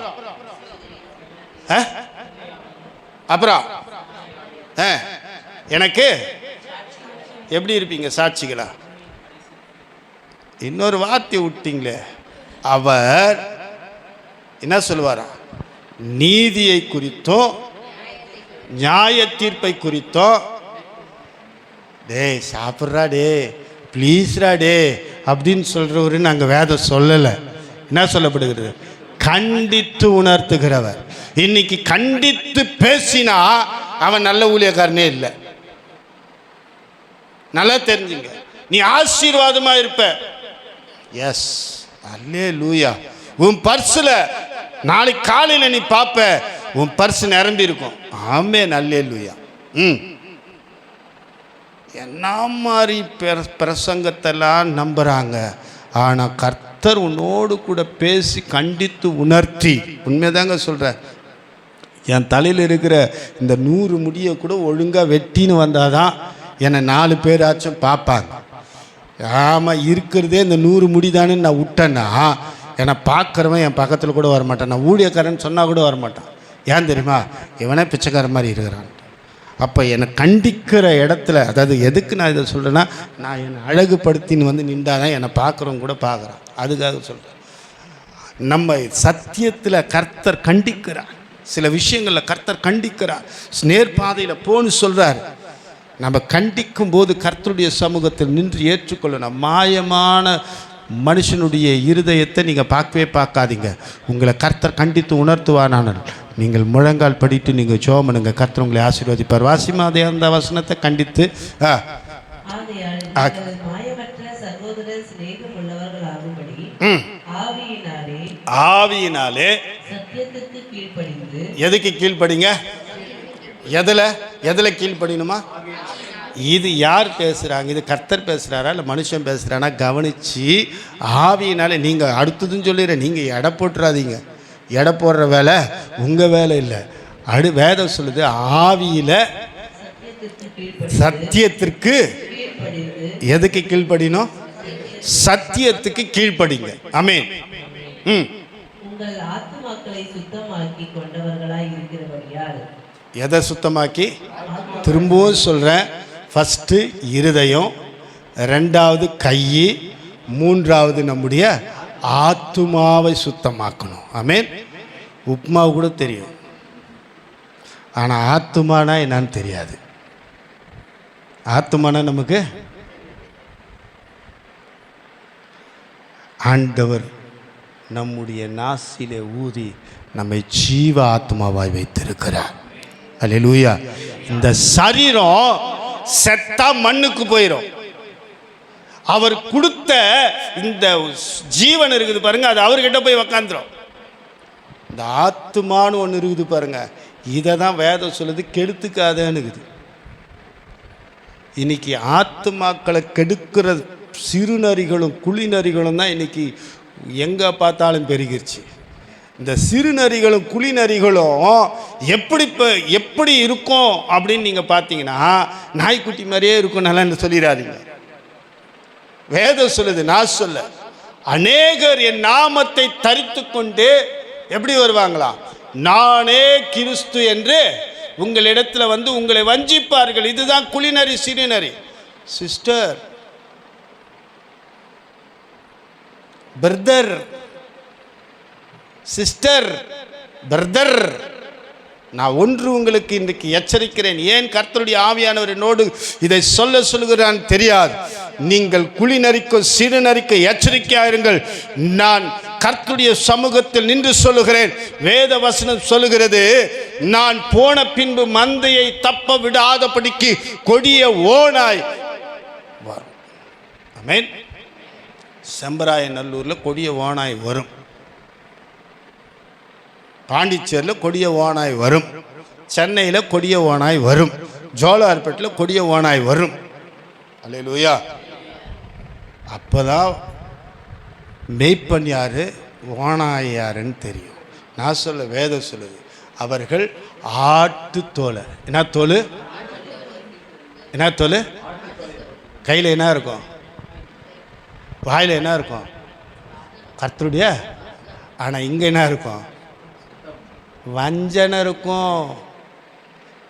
எனக்கு எப்படி இருப்பீங்க? சாட்சிகளா? இன்னொரு வார்த்தை விட்டீங்களே. அவர் என்ன சொல்லுவாரா? நீதியை குறித்தும் நியாய தீர்ப்பை குறித்தும், டே சாப்பிட்றா டே ப்ளீஸ்ரா டே அப்படின்னு சொல்கிறவரு நாங்கள் வேதம் சொல்லலை. என்ன சொல்லப்படுகிறது? கண்டித்து உணர்த்துகிறவர். இன்னைக்கு கண்டித்து பேசினா அவன் நல்ல ஊழியக்காரனே இல்லை. நல்லா தெரிஞ்சுங்க. நீ ஆசீர்வாதமா இருப்ப. எஸ், அல்லேலூயா. உன் பர்ஸில் நாளைக்கு காலையில் நீ பார்ப்ப, உன் பர்ஸ் நிரம்பி இருக்கும். ஆமென், அல்லேலூயா. என்ன மாதிரி பிரசங்கத்தெல்லாம் நம்புறாங்க. ஆனால் கர்த்தர் உன்னோடு கூட பேசி கண்டித்து உணர்த்தி, உண்மைதாங்க சொல்கிறேன், என் தலையில் இருக்கிற இந்த 100 முடியை கூட ஒழுங்காக வெட்டின்னு வந்தாதான் என்னை 4 பேராச்சும் பார்ப்பாங்க. ஆமாம், இருக்கிறதே இந்த 100 முடி தானே நான் விட்டேன்னா என்னை பார்க்குறவன் என் பக்கத்தில் கூட வரமாட்டான். நான் ஊழியக்காரன்னு சொன்னால் கூட வரமாட்டான். ஏன் தெரியுமா? இவனே பிச்சைக்கார மாதிரி இருக்கிறான். அப்போ என்னை கண்டிக்கிற இடத்துல, அதாவது எதுக்கு நான் இதை சொல்கிறேன்னா, நான் என்னை அழகுபடுத்தின்னு வந்து நின்றாதான் என்னை பார்க்குறவங்க கூட பார்க்குறான். அதுக்காக சொல்கிறேன். நம்ம சத்தியத்தில் கர்த்தர் கண்டிக்கிறார். சில விஷயங்களில் கர்த்தர் கண்டிக்கிறார். நேர்பாதையில் போன்னு சொல்கிறார். நம்ம கண்டிக்கும் போது கர்த்தருடைய சமூகத்தில் நின்று ஏற்றுக்கொள்ளணும். மாயமான மனுஷனுடைய இருதயத்தை நீங்கள் பார்க்கவே பார்க்காதீங்க. உங்களை கர்த்தர் கண்டித்து உணர்த்துவானானால் நீங்கள் முழங்கால் படிட்டு நீங்கள் ஜெபம் பண்ணுங்க. கர்த்தர் உங்களை ஆசீர்வதிப்பார். வாசிமா அதே அந்த வசனத்தை கண்டித்து ஆவியினாலே எதுக்கு கீழ்ப்படிங்க? எதில் கீழ்ப்படியணுமா? இது யார் பேசுகிறாங்க? இது கர்த்தர் பேசுகிறாரா இல்லை மனுஷன் பேசுகிறானா? கவனித்து ஆவியினாலே. நீங்கள் அடுத்ததுன்னு சொல்லிடுறேன், நீங்கள் எடை போட்டுறாதீங்க. எடை போடுற வேலை உங்கள் வேலை இல்லை. வேதம் சொல்லுது, ஆவியில் சத்தியத்திற்கு. எதுக்கு கீழ்ப்படினோம்? சத்தியத்துக்கு கீழ்ப்படிங்க. ஆமென். எதை சுத்தமாக்கி? திரும்பவும் சொல்கிறேன். ஃபஸ்ட்டு இருதயம், 2வது கை, 3வது நம்முடைய ஆத்துமாவை சுத்தமாக்கணும். ஆமென். உப்மா கூட தெரியும், ஆனால் ஆத்துமானா என்னன்னு தெரியாது. ஆத்துமானா நமக்கு ஆண்டவர் நம்முடைய நாசிலே ஊதி நம்மை ஜீவ ஆத்மாவாய் வைத்திருக்கிறார். அல்லேலூயா. இந்த சரீரம் செத்தா மண்ணுக்கு போயிடும். அவர் கொடுத்த இந்த ஜீவன் இருக்குது பாருங்க, அது அவர்கிட்ட போய் உக்காந்துரும். இந்த ஆத்துமான்னு ஒன்று இருக்குது பாருங்க, இதை தான் வேதம் சொல்லுது, கெடுத்துக்காதன்னு இருக்குது. இன்னைக்கு ஆத்துமாக்களை கெடுக்கிற சிறுநரிகளும் குழிநரிகளும் தான் இன்னைக்கு எங்கே பார்த்தாலும் பெருகிருச்சு. இந்த சிறுநரிகளும் குழிநரிகளும் எப்படி இருக்கும் அப்படின்னு நீங்கள் பார்த்தீங்கன்னா, நாய்க்குட்டி மாதிரியே இருக்கும். நல்லா சொல்லிடாதீங்க. வேதம் சொல்லுது, நான் சொல்ல, அநேகர் என் நாமத்தை தரித்து கொண்டு எப்படி வருவாங்களா? நானே கிறிஸ்து என்று உங்களிடத்தில் வந்து உங்களை வஞ்சிப்பார்கள். இதுதான் குழிநரி, சிறுநரி. சிஸ்டர், பிரதர், சிஸ்டர், பிரதர், நான் ஒன்று உங்களுக்கு இன்றைக்கு எச்சரிக்கிறேன். ஏன் கர்த்தருடைய ஆவியானவர் என்னோடு இதை சொல்லுகிறான் தெரியாது. நீங்கள் குழிநரிக்கும் சிறுநரிக்கும் எச்சரிக்கையாயிருங்கள். நான் கர்த்தருடைய சமூகத்தில் நின்று சொல்லுகிறேன். வேத வசனம் சொல்லுகிறது, நான் போன பின்பு மந்தையை தப்ப விடாதபடிக்கு கொடிய ஓநாய் வரும். ஆமென். செம்பராயநல்லூரில் கொடிய ஓநாய் வரும். பாண்டிச்சேரியில் கொடிய ஓநாய் வரும். சென்னையில் கொடிய ஓநாய் வரும். ஜோலார்பேட்டில் கொடிய ஓநாய் வரும். அல்லேலூயா. அப்போதான் மெய்ப்பன் யார், ஓனாய் யாருன்னு தெரியும். நான் சொல்ல வேதம் சொல்லுது, அவர்கள் ஆட்டு தோலை. என்ன தோல்? என்ன தோல்? கையில் என்ன இருக்கும், வாயில் என்ன இருக்கும்? கர்த்தருடைய. ஆனால் இங்கே என்ன இருக்கும்? வஞ்சனை இருக்கும்.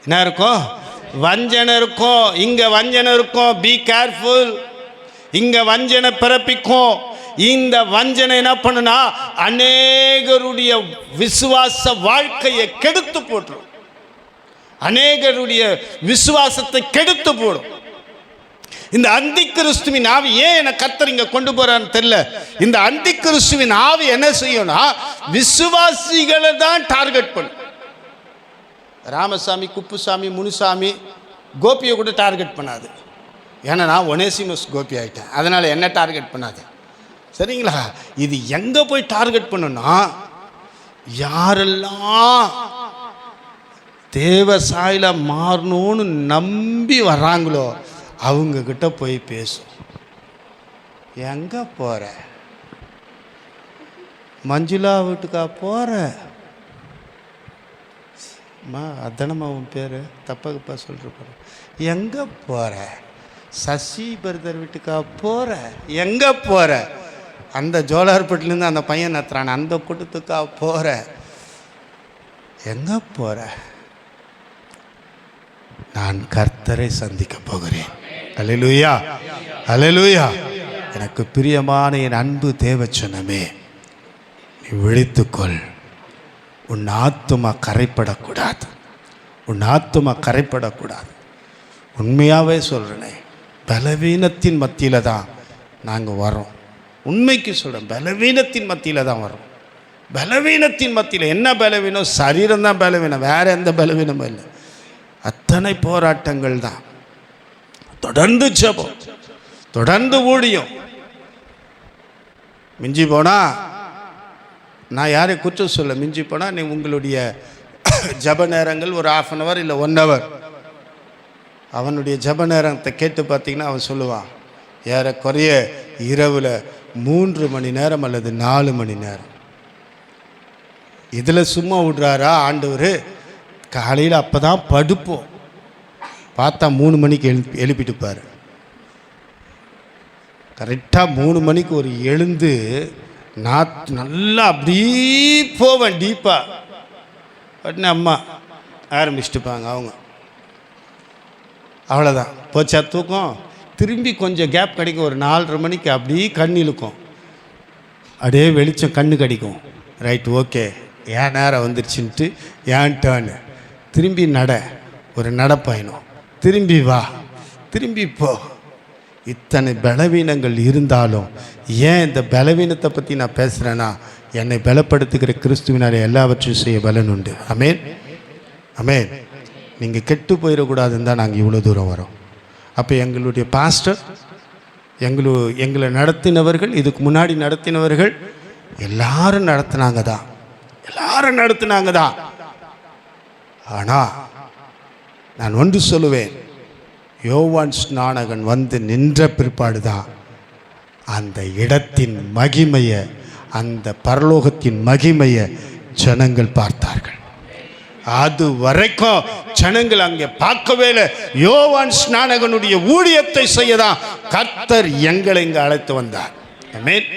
என்ன இருக்கும்? வஞ்சனை இருக்கும். இங்கே வஞ்சனை இருக்கும். Be careful. இங்கே வஞ்சனை பிறப்பிக்கும். இந்த வஞ்சனை என்ன பண்ணுனா அநேகருடைய விசுவாச வாழ்க்கையை கெடுத்து போட்டுரும். அநேகருடைய விசுவாசத்தை கெடுத்து போடும். இந்த அந்தி கிறிஸ்துவின் ஆவி ஏன் என்ன கர்த்தர் இங்க கொண்டு போறான்னு தெரியல. இந்த அந்தி கிறிஸ்துவின் ஆவி என்ன செய்யும்னா விசுவாசிகளை தான் டார்கெட் பண்ணும். ராமசாமி, குப்புசாமி, முனுசாமி, கோபியை கூட டார்கெட் பண்ணாது. ஏன்னா நான் ஒனேசிமஸ் கோபி ஆகிட்டேன், அதனால் என்ன டார்கெட் பண்ணாது. சரிங்களா? இது எங்கே போய் டார்கெட் பண்ணுன்னா யாரெல்லாம் தேவ சாயில மாறணும்னு நம்பி வர்றாங்களோ அவங்கக்கிட்ட போய் பேசும். எங்கே போகிற? மஞ்சுளா வீட்டுக்கா போகிற? அம்மா அத்தனம்மா உன் பேர் தப்பாப்பா சொல்கிற. எங்கே போகிற? சசி பிரதர் வீட்டுக்கா போகிற? எங்கே போகிற? அந்த ஜோலார்பேட்டிலேருந்து அந்த பையன் நத்துறான், அந்த கூட்டத்துக்கா போகிற? எங்கே போகிற? நான் கர்த்தரை சந்திக்க போகிறேன். அல்லேலூயா, அல்லேலூயா. எனக்கு பிரியமான என் அன்பு தேவச்சனமே, நீ விழித்துக்கொள். உன் ஆத்துமா கரைப்படக்கூடாது. உன் ஆத்துமா கரைப்படக்கூடாது. உண்மையாகவே சொல்கிறேனே, பலவீனத்தின் மத்தியில் தான் நாங்கள் வரோம். உண்மைக்கு சொல்கிறேன், பலவீனத்தின் மத்தியில் தான் வரோம். பலவீனத்தின் மத்தியில் என்ன பலவீனம்? சரீரம் தான் பலவீனம், வேறு எந்த பலவீனமும் இல்லை. அத்தனை போராட்டங்கள் தான். தொடர்ந்து ஜெபம், தொடர்ந்து ஊழியம். மிஞ்சி போனால் நான் யாரையும் குற்றம் சொல்ல, மிஞ்சி போனால் நீ உங்களுடைய ஜப நேரங்கள் ஒரு 1/2 hour இல்லை 1 hour அவனுடைய ஜப நேரத்தை கேட்டு பார்த்தீங்கன்னா அவன் சொல்லுவான், ஏறக்குறைய இரவில் 3 மணி நேரம் அல்லது 4 மணி நேரம். இதில் சும்மா விடுறாரா ஆண்டவர்? காலையில் அப்போ தான் படுப்போம், பார்த்தா 3 மணிக்கு எழுப்பிட்டுப்பார். கரெக்டாக 3 மணிக்கு ஒரு எழுந்து நான் நல்லா அப்படியே போவேன் டீப்பாக. உடனே அம்மா ஆரம்பிச்சுட்டுப்பாங்க அவங்க. அவ்வளோதான், போச்சா தூக்கம். திரும்பி கொஞ்சம் கேப் கிடைக்கும், ஒரு 4:30 மணிக்கு அப்படியே கண் இழுக்கும், அப்படியே வெளிச்சம் கண்ணு கிடைக்கும். ரைட், ஓகே, ஏன் நேரம் வந்துருச்சுன்ட்டு ஏன் டேர்னு திரும்பி நட, ஒரு நடப்பயணம், திரும்பி வா, திரும்பி போ. இத்தனை பலவீனங்கள் இருந்தாலும் ஏன் இந்த பலவீனத்தை பற்றி நான் பேசுகிறேன்னா, என்னை பலப்படுத்துகிற கிறிஸ்துவினால் எல்லாவற்றையும் செய்ய பலன் உண்டு. அமேன், அமேன். நீங்கள் கெட்டு போயிடக்கூடாதுன்னு தான் நாங்கள் இவ்வளோ தூரம் வரோம். அப்போ எங்களுடைய பாஸ்டர், எங்களை நடத்தினவர்கள், இதுக்கு முன்னாடி நடத்தினவர்கள் எல்லாரும் நடத்தினாங்க தான், எல்லாரும் நடத்தினாங்க தான். ஆனால் நான் ஒன்று சொல்லுவேன், யோவான் ஸ்நானகன் வந்து நின்ற பிற்பாடு தான் அந்த இடத்தின் மகிமையை, அந்த பரலோகத்தின் மகிமையை ஜனங்கள் பார்த்தார்கள். அது வரைக்கும் ஜனங்கள் அங்கே பார்க்கவே இல்லை. யோவான் ஸ்நானகனுடைய ஊழியத்தை செய்யதான் கர்த்தர் எங்களை இங்கே அழைத்து வந்தார். ஆமென்,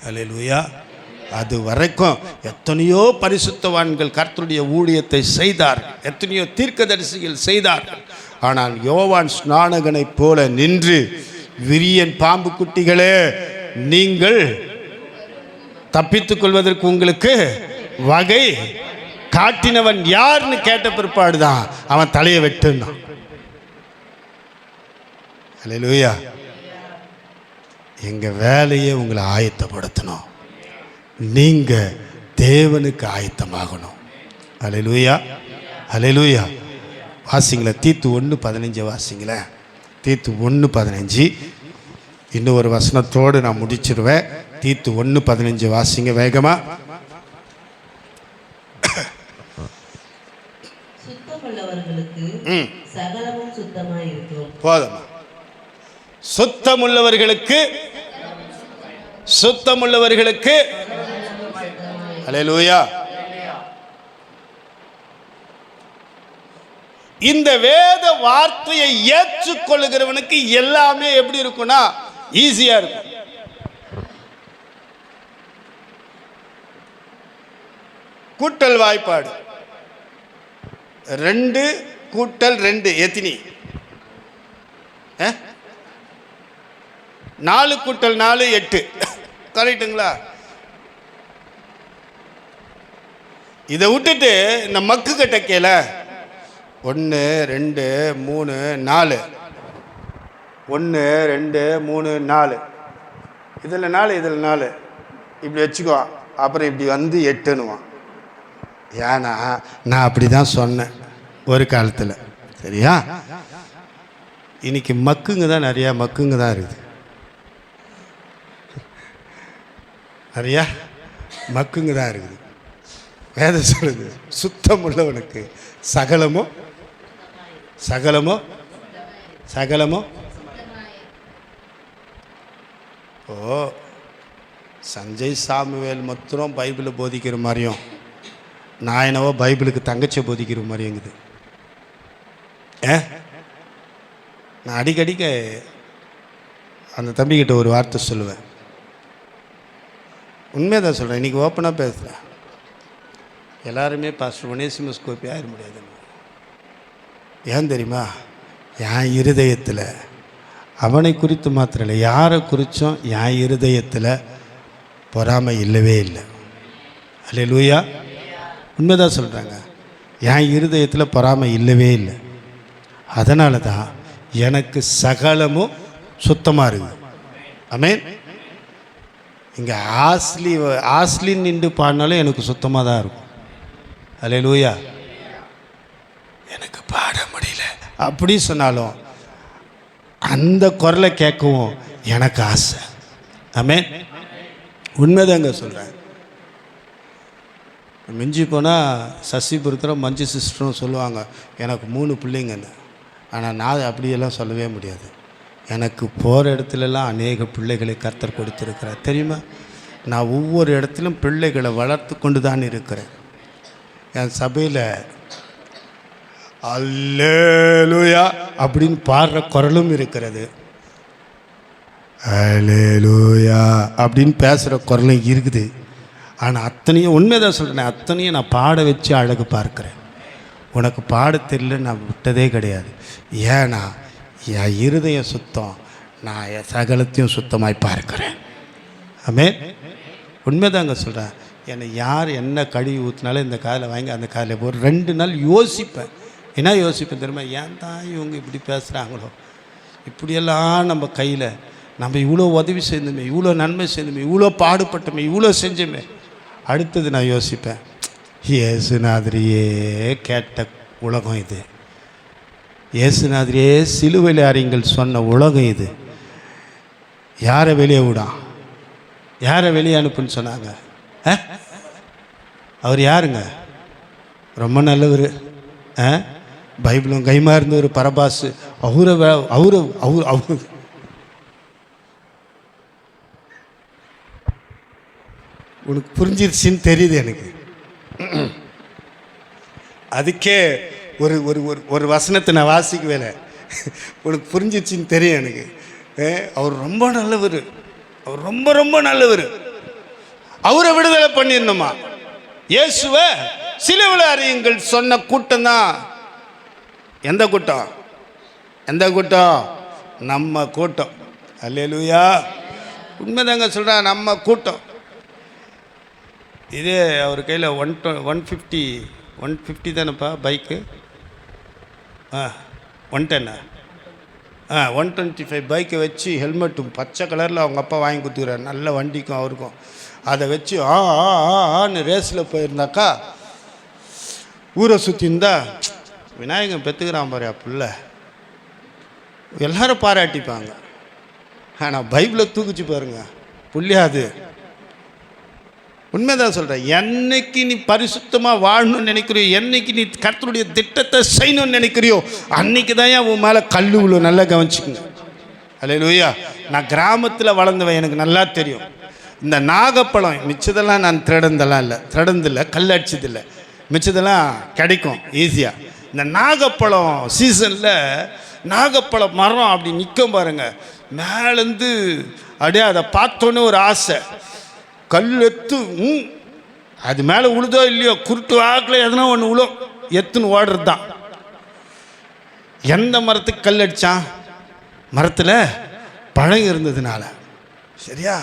அல்லேலூயா. அது வரைக்கும் எத்தனையோ பரிசுத்தவான்கள் கர்த்தருடைய ஊழியத்தை செய்தார்கள், எத்தனையோ தீர்க்கதரிசிகள் செய்தார்கள். ஆனால் யோவான் ஸ்நானகனைப் போல நின்று, விரியன் பாம்பு குட்டிகளே, நீங்கள் தப்பித்துக் கொள்வதற்கு உங்களுக்கு வகை காட்டினவன் யாருன்னு கேட்ட பிற்பாடுதான் அவன் தலையை வெட்டுனான். அல்லேலூயா. எங்க வேலையை உங்களை ஆயத்தப்படுத்தணும், நீங்க தேவனுக்கு ஆயத்தமாகணும். அல்லேலூயா, அல்லேலூயா. வாசிங்களேன், தீத்து 1:15 வாசிங்களேன். தீத்து 1:15. இன்னும் ஒரு வசனத்தோடு நான் முடிச்சிருவேன். தீத்து 1:15 வாசிங்க வேகமா. சுத்தமுள்ளவர்களுக்கு சகலமும் சுத்தமாய் இருக்கும். போதுமா? சுத்தமுள்ளவர்களுக்கு சுத்தமுள்ளவர்களுக்கு அல்லேலூயா. இந்த வேத வார்த்தையை ஏற்றுக்கொள்ளுகிறவனுக்கு எல்லாமே எப்படி இருக்கும்னா ஈஸியா இருக்கும். கூட்டல் வாய்ப்பாடு 2 கூட்டல் 2 எத்தனை? 4 கூட்டல் 4 8. கரெக்டுங்களா? இதை விட்டுட்டு இந்த மக்கு கட்ட கேள 1 2 3 4 1 2 3 4 இதில் 4 இதில் 4 இப்படி வச்சுக்குவான். அப்புறம் இப்படி வந்து 8ன்னுவான். ஏன்னா நான் அப்படி தான் சொன்னேன் ஒரு காலத்தில். சரியா? இன்னைக்கு மக்குங்க தான் நிறையா மக்குங்க தான் இருக்குது. நிறையா மக்குங்க தான் இருக்குது. வேதம் சொல்லுது சுத்தம் உள்ளவனுக்கு சகலமோ சகலமோ சகலமோ. ஓ, சஞ்சய் சாமுவேல் மொத்தம் பைபிளை போதிக்கிற மாதிரியும் நான் என்னவோ பைபிளுக்கு தங்கச்சியை போதிக்கிற மாதிரியுங்குது. நான் அடிக்கடிக்க அந்த தம்பிக்கிட்ட ஒரு வார்த்தை சொல்லுவேன். உண்மையாக சொல்கிறேன். இன்றைக்கி ஓப்பனாக பேசுகிறேன். எல்லாருமே பாஸ்டர் ஒனேசிமஸ் கோப்பி ஆயிட முடியாது. ஏன் தெரியுமா? என் இருதயத்தில் அவனை குறித்து மாத்திரம் இல்லை, யாரை குறித்தும் என் இருதயத்தில் பொறாமை இல்லவே இல்லை. அல்லேலூயா. உண்மைதான் சொல்கிறாங்க. என் இருதயத்தில் பொறாமை இல்லவே இல்லை. அதனால தான் எனக்கு சகலமும் சுத்தமாக இருக்குது. ஆமென். இங்கே ஆஸ்லின் நின்று பாடினாலும் எனக்கு சுத்தமாக தான் இருக்கும். அல்லேலூயா. எனக்கு பாட முடியல அப்படி சொன்னாலும் அந்த குரலை கேட்கவும் எனக்கு ஆசை. ஆமென். உண்மைதாங்க சொல்கிறேன். மிஞ்சி போனால் சசிபுரத்தில் மஞ்சு சிஸ்டரும் சொல்லுவாங்க எனக்கு 3 பிள்ளைங்கன்னு. ஆனால் நான் அப்படியெல்லாம் சொல்லவே முடியாது. எனக்கு போகிற இடத்துலலாம் அநேக பிள்ளைகளை கர்த்தர் கொடுத்துருக்கிறார். தெரியுமா? நான் ஒவ்வொரு இடத்துலையும் பிள்ளைகளை வளர்த்து கொண்டு தான் இருக்கிறேன். என் சபையில் அல்லேலூயா அப்படின்னு பாடுற குரலும் இருக்கிறது. அல்லேலூயா அப்படின்னு பேசுகிற குரலும் இருக்குது. ஆனால் அத்தனையும் உண்மைதான் சொல்கிறேன். அத்தனையும் நான் பாட வச்சு அழகு பார்க்குறேன். உனக்கு பாட தெரியல நான் விட்டதே கிடையாது. ஏன்னா என் இருதயம் சுத்தம், நான் என் சகலத்தையும் சுத்தமாய் பார்க்குறேன். ஆமென். உண்மைதாங்க சொல்கிறேன். என்னை யார் என்ன கழுவி ஊற்றினாலும் இந்த காதில் வாங்கி அந்த காதில் போய் 2 நாள் யோசிப்பேன். என்ன யோசிப்பேன் தெரியுமா? ஏன் தான் இவங்க இப்படி பேசுகிறாங்களோ, இப்படியெல்லாம் நம்ம கையில் நம்ம இவ்வளோ உதவி செய்தோமே, இவ்வளோ நன்மை செய்தோமே, இவ்வளோ பாடுபட்டோமே, இவ்வளோ செஞ்சோமே. அடுத்தது நான் யோசிப்பேன், இயேசுநாதரையே கேட்ட உலகம் இது, இயேசுநாதரையே சிலுவையில் அறிங்கள் சொன்ன உலகம் இது. யாரை வெளியே விடான், யாரை வெளியே அனுப்புன்னு சொன்னாங்க? அவர் யாருங்க? ரொம்ப நல்லவர். பைபிளும் கைமா இருந்த ஒரு பரபாசு. அவரை உனக்கு புரிஞ்சிருச்சுன்னு தெரியுது எனக்கு. அதுக்கே ஒரு ஒரு ஒரு வசனத்தை நான் வாசிக்கவேல. உனக்கு புரிஞ்சிருச்சுன்னு தெரியும் எனக்கு. அவர் ரொம்ப நல்லவர், அவர் ரொம்ப ரொம்ப நல்லவர். அவரை விடுதலை பண்ணிடணுமா? இயேசுவை சிலுவையில் அறியுங்கள் சொன்ன கூட்டம் தான். எந்த கூட்டம்? எந்த கூட்டம்? நம்ம கூட்டம். அல்லேலூயா. உண்மைதாங்க சொல்கிறேன், நம்ம கூட்டம். இதே அவர் கையில் 150 தானேப்பா பைக்கு. 110 125 பைக்கை வச்சு ஹெல்மெட்டும் பச்சை கலரில் அவங்க அப்பா வாங்கி கொடுத்துக்கிறார். நல்ல வண்டிக்கும் அவருக்கும். அதை வச்சு ஆன்னு ரேஸில் போயிருந்தாக்கா ஊரை சுற்றி இருந்தா விநாயகன் பெற்றுக்கிறான் பாரு பிள்ளை, எல்லாரும் பாராட்டிப்பாங்க. ஆனால் பைபிளை தூக்கிச்சு பாருங்க புள்ளியாது. உண்மைதான் சொல்கிறேன். என்னைக்கு நீ பரிசுத்தமாக வாழணும்னு நினைக்கிறியோ, என்னைக்கு நீ கர்த்தருடைய திட்டத்தை செய்யணும்னு நினைக்கிறியோ, அன்னைக்கு தான் உன் மேலே கல் விழும். நல்லா கவனிச்சுக்குங்க. அல்லேலூயா. நான் கிராமத்தில் வளர்ந்தவன், எனக்கு நல்லா தெரியும். இந்த நாகப்பழம் மிச்சதெல்லாம் நான் திருடந்தில்லை, கல் அடிச்சதில்லை. மிச்சதெல்லாம் கிடைக்கும் ஈஸியாக. இந்த நாகப்பழம் சீசனில் நாகப்பழ மரம் அப்படி நிற்கும் பாருங்க, மேலேருந்து அப்படியே அதை பார்த்தோன்னே ஒரு ஆசை. கல் எத்து அது மேலே உழுதோ இல்லையோ, குருட்டு வாக்கில் எதனா ஒன்று உழும், எத்துன்னு ஓடுறது தான். எந்த மரத்துக்கு கல் அடித்தான்? மரத்தில் பழம் இருந்ததுனால. சரியா?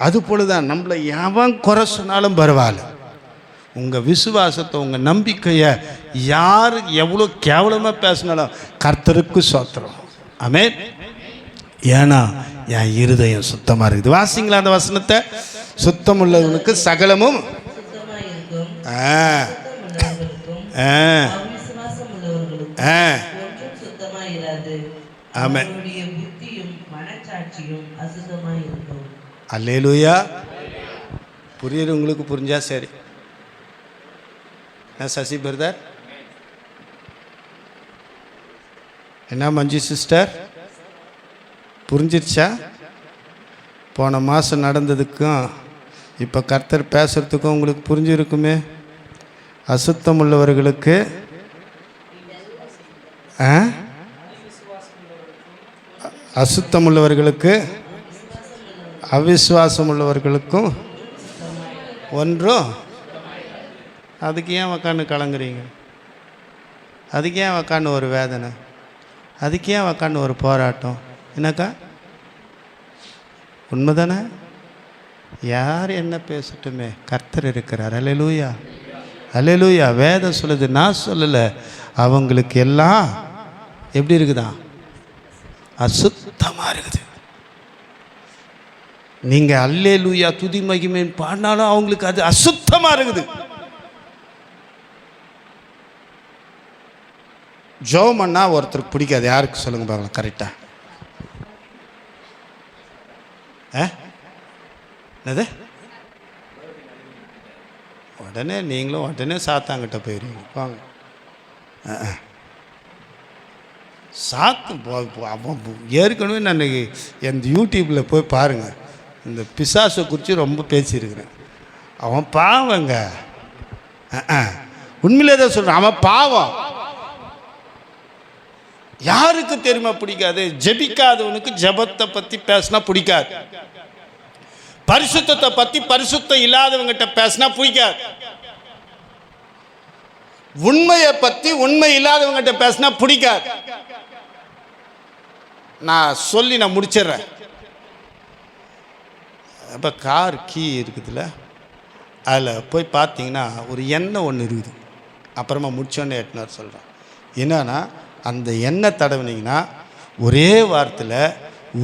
அது போல தான் நம்மளை எவன் குறை சொன்னாலும் பரவாயில்ல, உங்கள் விசுவாசத்தை, உங்கள் நம்பிக்கையை யார் எவ்வளோ கேவலமாக பேசினாலும் கர்த்தருக்கு ஸ்தோத்திரம். ஆமென். ஏன்னா என் இருதயம் சுத்தமாக இருக்குது. வாசிங்களா அந்த வசனத்தை? சுத்தம் உள்ளவனுக்கு சகலமும் ஆமென். அல்லேலூயா. புரியுது உங்களுக்கு? புரிஞ்சா சரி. சசி பிரதர், என்ன மஞ்சு சிஸ்டர், புரிஞ்சிருச்சா? போன மாதம் நடந்ததுக்கும் இப்போ கர்த்தர் பேசுகிறதுக்கும் உங்களுக்கு புரிஞ்சிருக்குமே. அசுத்தம் உள்ளவர்களுக்கு அசுத்தம் உள்ளவர்களுக்கு அவிசுவாசம் உள்ளவர்களுக்கும் ஒன்றும். அதுக்கு ஏன் உக்காந்து கலங்குறீங்க? அதுக்கு ஏன் உக்காந்து ஒரு வேதனை? அதுக்கு ஏன் உக்காந்து ஒரு போராட்டம்? என்னக்கா உண்மை தானே? யார் என்ன பேசட்டுமே, கர்த்தர் இருக்கிறார். அல்லேலூயா, அல்லேலூயா. வேதம் சொல்லுது, நான் சொல்லலை. அவங்களுக்கு எல்லாம் எப்படி இருக்குதா? அசுத்தமாக இருக்குது. நீங்கள் அல்லேலூயா துதி மகிமைன்னு பாடினாலும் அவங்களுக்கு அது அசுத்தமாக இருக்குது. ஜோமன்னா ஒருத்தருக்கு பிடிக்காது. யாருக்கு சொல்லுங்க பார்க்கலாம் கரெக்டாக? என்னது? உடனே நீங்களும் உடனே சாத்தாங்கிட்ட போயிடுவீங்க. வாங்க, சாத்து ஏற்கனவே நான் எந்த யூடியூப்பில் போய் பாருங்கள், இந்த பிசாசை குறித்து ரொம்ப பேசியிருக்கிறேன். அவன் பாவங்க, உண்மையிலே தான் சொல்கிறேன், அவன் பாவம். யாருக்கு தெரியுமா பிடிக்காது? ஜெபிக்காதவனுக்கு ஜெபத்தை பற்றி பேசினா பிடிக்காது. பரிசுத்தத்தை பற்றி பரிசுத்தம் இல்லாதவங்கிட்ட பேசினா பிடிக்காது. உண்மையை பற்றி உண்மை இல்லாதவங்கிட்ட பேசினா பிடிக்காது. நான் முடிச்சிடுறேன். இப்போ கார் கீ இருக்குதுல்ல, அதில் போய் பார்த்தீங்கன்னா ஒரு எண்ணெய் ஒன்று இருக்குது. அப்புறமா முடிச்சோன்னே எட்டுனார் சொல்கிறேன். என்னன்னா, அந்த எண்ணெய் தடவினீங்கன்னா ஒரே வாரத்தில்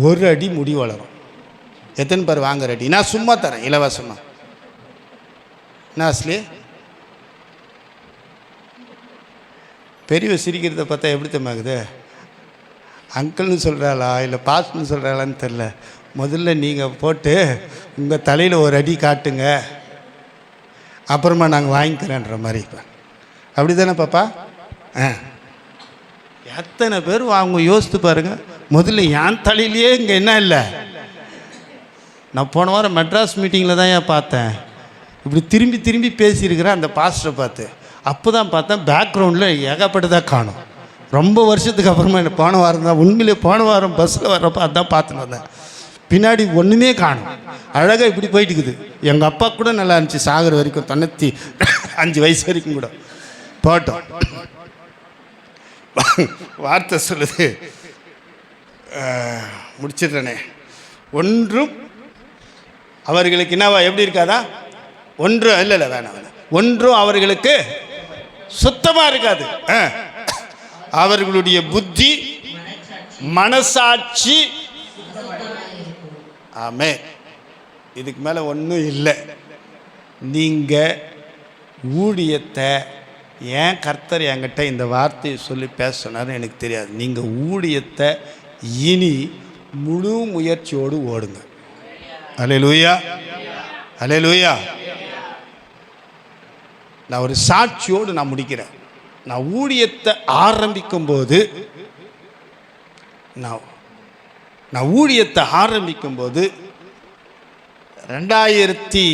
1 அடி முடி வளரும். எத்தனை பேர் வாங்குற அடி? நான் சும்மா தரேன், இலவசமாக. என்ன அஸ்லி? பெரியவ சிரிக்கிறத பார்த்தா எப்படி தெரியுமாக்குது? அங்கிள்னு சொல்கிறாளா இல்லை பாஸ்ட்னு சொல்கிறாளான்னு தெரில. முதல்ல நீங்கள் போட்டு உங்கள் தலையில் 1 அடி காட்டுங்க, அப்புறமா நாங்கள் வாங்கிக்கிறேன்ற மாதிரி. இப்போ அப்படி தானே பாப்பா? எத்தனை பேர் அவங்க யோசித்து பாருங்கள். முதல்ல என் தலையிலேயே இங்கே என்ன இல்லை. நான் போன வாரம் மெட்ராஸ் மீட்டிங்கில் தான் பார்த்தேன். இப்படி திரும்பி திரும்பி பேசியிருக்கிறேன் அந்த பாஸ்டரை பார்த்து. அப்போ தான் பார்த்தேன் பேக்ரவுண்டில் ஏகப்பட்டதாக காணும். ரொம்ப வருஷத்துக்கு அப்புறமா என்ன போன வாரம் தான், உண்மையிலே போன வாரம் பஸ்ஸில் வர்றப்போ அதான் பார்த்துன்னு வந்தேன். பின்னாடி ஒன்றுமே காணும். அழகாக இப்படி போயிட்டுக்குது. எங்கள் அப்பா கூட நல்லா இருந்துச்சு, சாகர வரைக்கும், 95 வயசு வரைக்கும் கூட போட்டோம். வார்த்தை சொல்லுது, முடிச்சிடுறேனே. ஒன்றும் அவர்களுக்கு என்னவா எப்படி இருக்காதா? ஒன்றும் இல்லை வேணாம் வேணாம். ஒன்றும் அவர்களுக்கு சுத்தமாக இருக்காது. அவர்களுடைய புத்தி மனசாட்சி. ஆமே, இதுக்கு மேலே ஒன்றும் இல்லை. நீங்கள் ஊழியத்தை ஏன் கர்த்தர் என்கிட்ட இந்த வார்த்தையை சொல்லி பேச சொன்னார்னு எனக்கு தெரியாது. நீங்கள் ஊழியத்தை இனி முழு முயற்சியோடு ஓடுங்க. அல்லேலூயா, அல்லேலூயா. நான் ஒரு சாட்சியோடு நான் முடிக்கிறேன். நான் ஊழியத்தை ஆரம்பிக்கும் போது நான் நான் ஊழியத்தை ஆரம்பிக்கும்போது 2003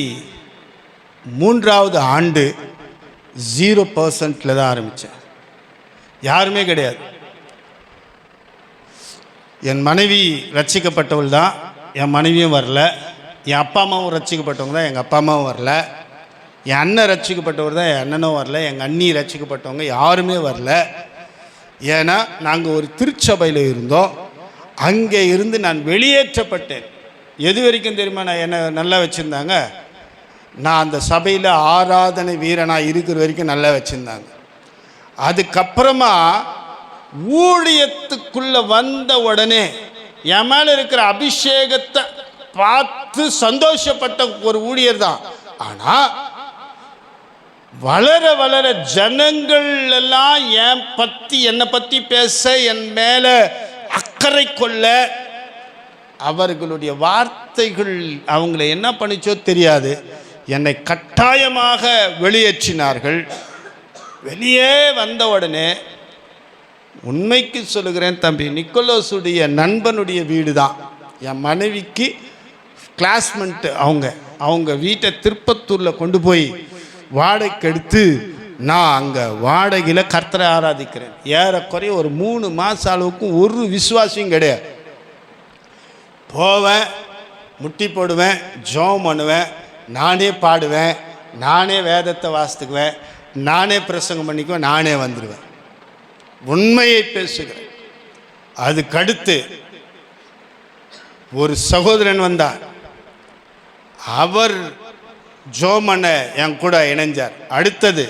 ஆண்டு 0% தான் ஆரம்பித்தேன். யாருமே கிடையாது. என் மனைவி ரட்சிக்கப்பட்டவள் தான், என் மனைவியும் வரல. என் அப்பா அம்மாவும் ரட்சிக்கப்பட்டவங்க தான், எங்கள் அப்பா அம்மாவும் வரல. என் அண்ணன் ரட்சிக்கப்பட்டவர் தான், என் அண்ணனும் வரல. எங்கள் அண்ணி ரட்சிக்கப்பட்டவங்க யாருமே வரல. ஏன்னா நாங்கள் ஒரு திருச்சபையில் இருந்தோம். அங்கே இருந்து நான் வெளியேற்றப்பட்டேன். எது வரைக்கும் தெரியுமா? நான் என்னை நல்லா வச்சுருந்தாங்க. நான் அந்த சபையில் ஆராதனை வீரனாக இருக்கிற வரைக்கும் நல்லா வச்சுருந்தாங்க. அதுக்கப்புறமா ஊழியத்துக்குள்ளே வந்த உடனே என் மேலே இருக்கிற அபிஷேகத்தை பார்த்து சந்தோஷப்பட்ட ஒரு ஊழியர் தான். ஆனால் வளர வளர ஜனங்கள் எல்லாம் என்னை பற்றி பேச, என் மேலே அக்கறை கொள்ள, அவர்களுடைய வார்த்தைகள் அவங்கள என்ன பண்ணிச்சோ தெரியாது, என்னை கட்டாயமாக வெளியேற்றினார்கள். வெளியே வந்த உடனே உண்மைக்கு சொல்லுகிறேன் தம்பி, நிக்கோலோஸுடைய நண்பனுடைய வீடு தான் என் மனைவிக்கு கிளாஸ்மெண்ட்டு. அவங்க வீட்டை திருப்பத்தூரில் கொண்டு போய் வாடகைக்கு எடுத்து நான் அங்கே வாடகையில் கர்த்தரை ஆராதிக்கிறேன். ஏறக்குறைய ஒரு 3 மாத அளவுக்கும் ஒரு விசுவாசியும் கிடையாது. போவேன், முட்டி போடுவேன், ஜெபம் பண்ணுவேன், நானே பாடுவேன், நானே வேதத்தை வாசித்துக்குவேன், நானே பிரசங்கம் பண்ணிக்குவேன், நானே வந்துடுவேன். உண்மையை பேசுகிறேன். அதுக்கடுத்து ஒரு சகோதரன் வந்தார். அவர் ஜோமனை என் கூட இணைஞ்சார். அடுத்தது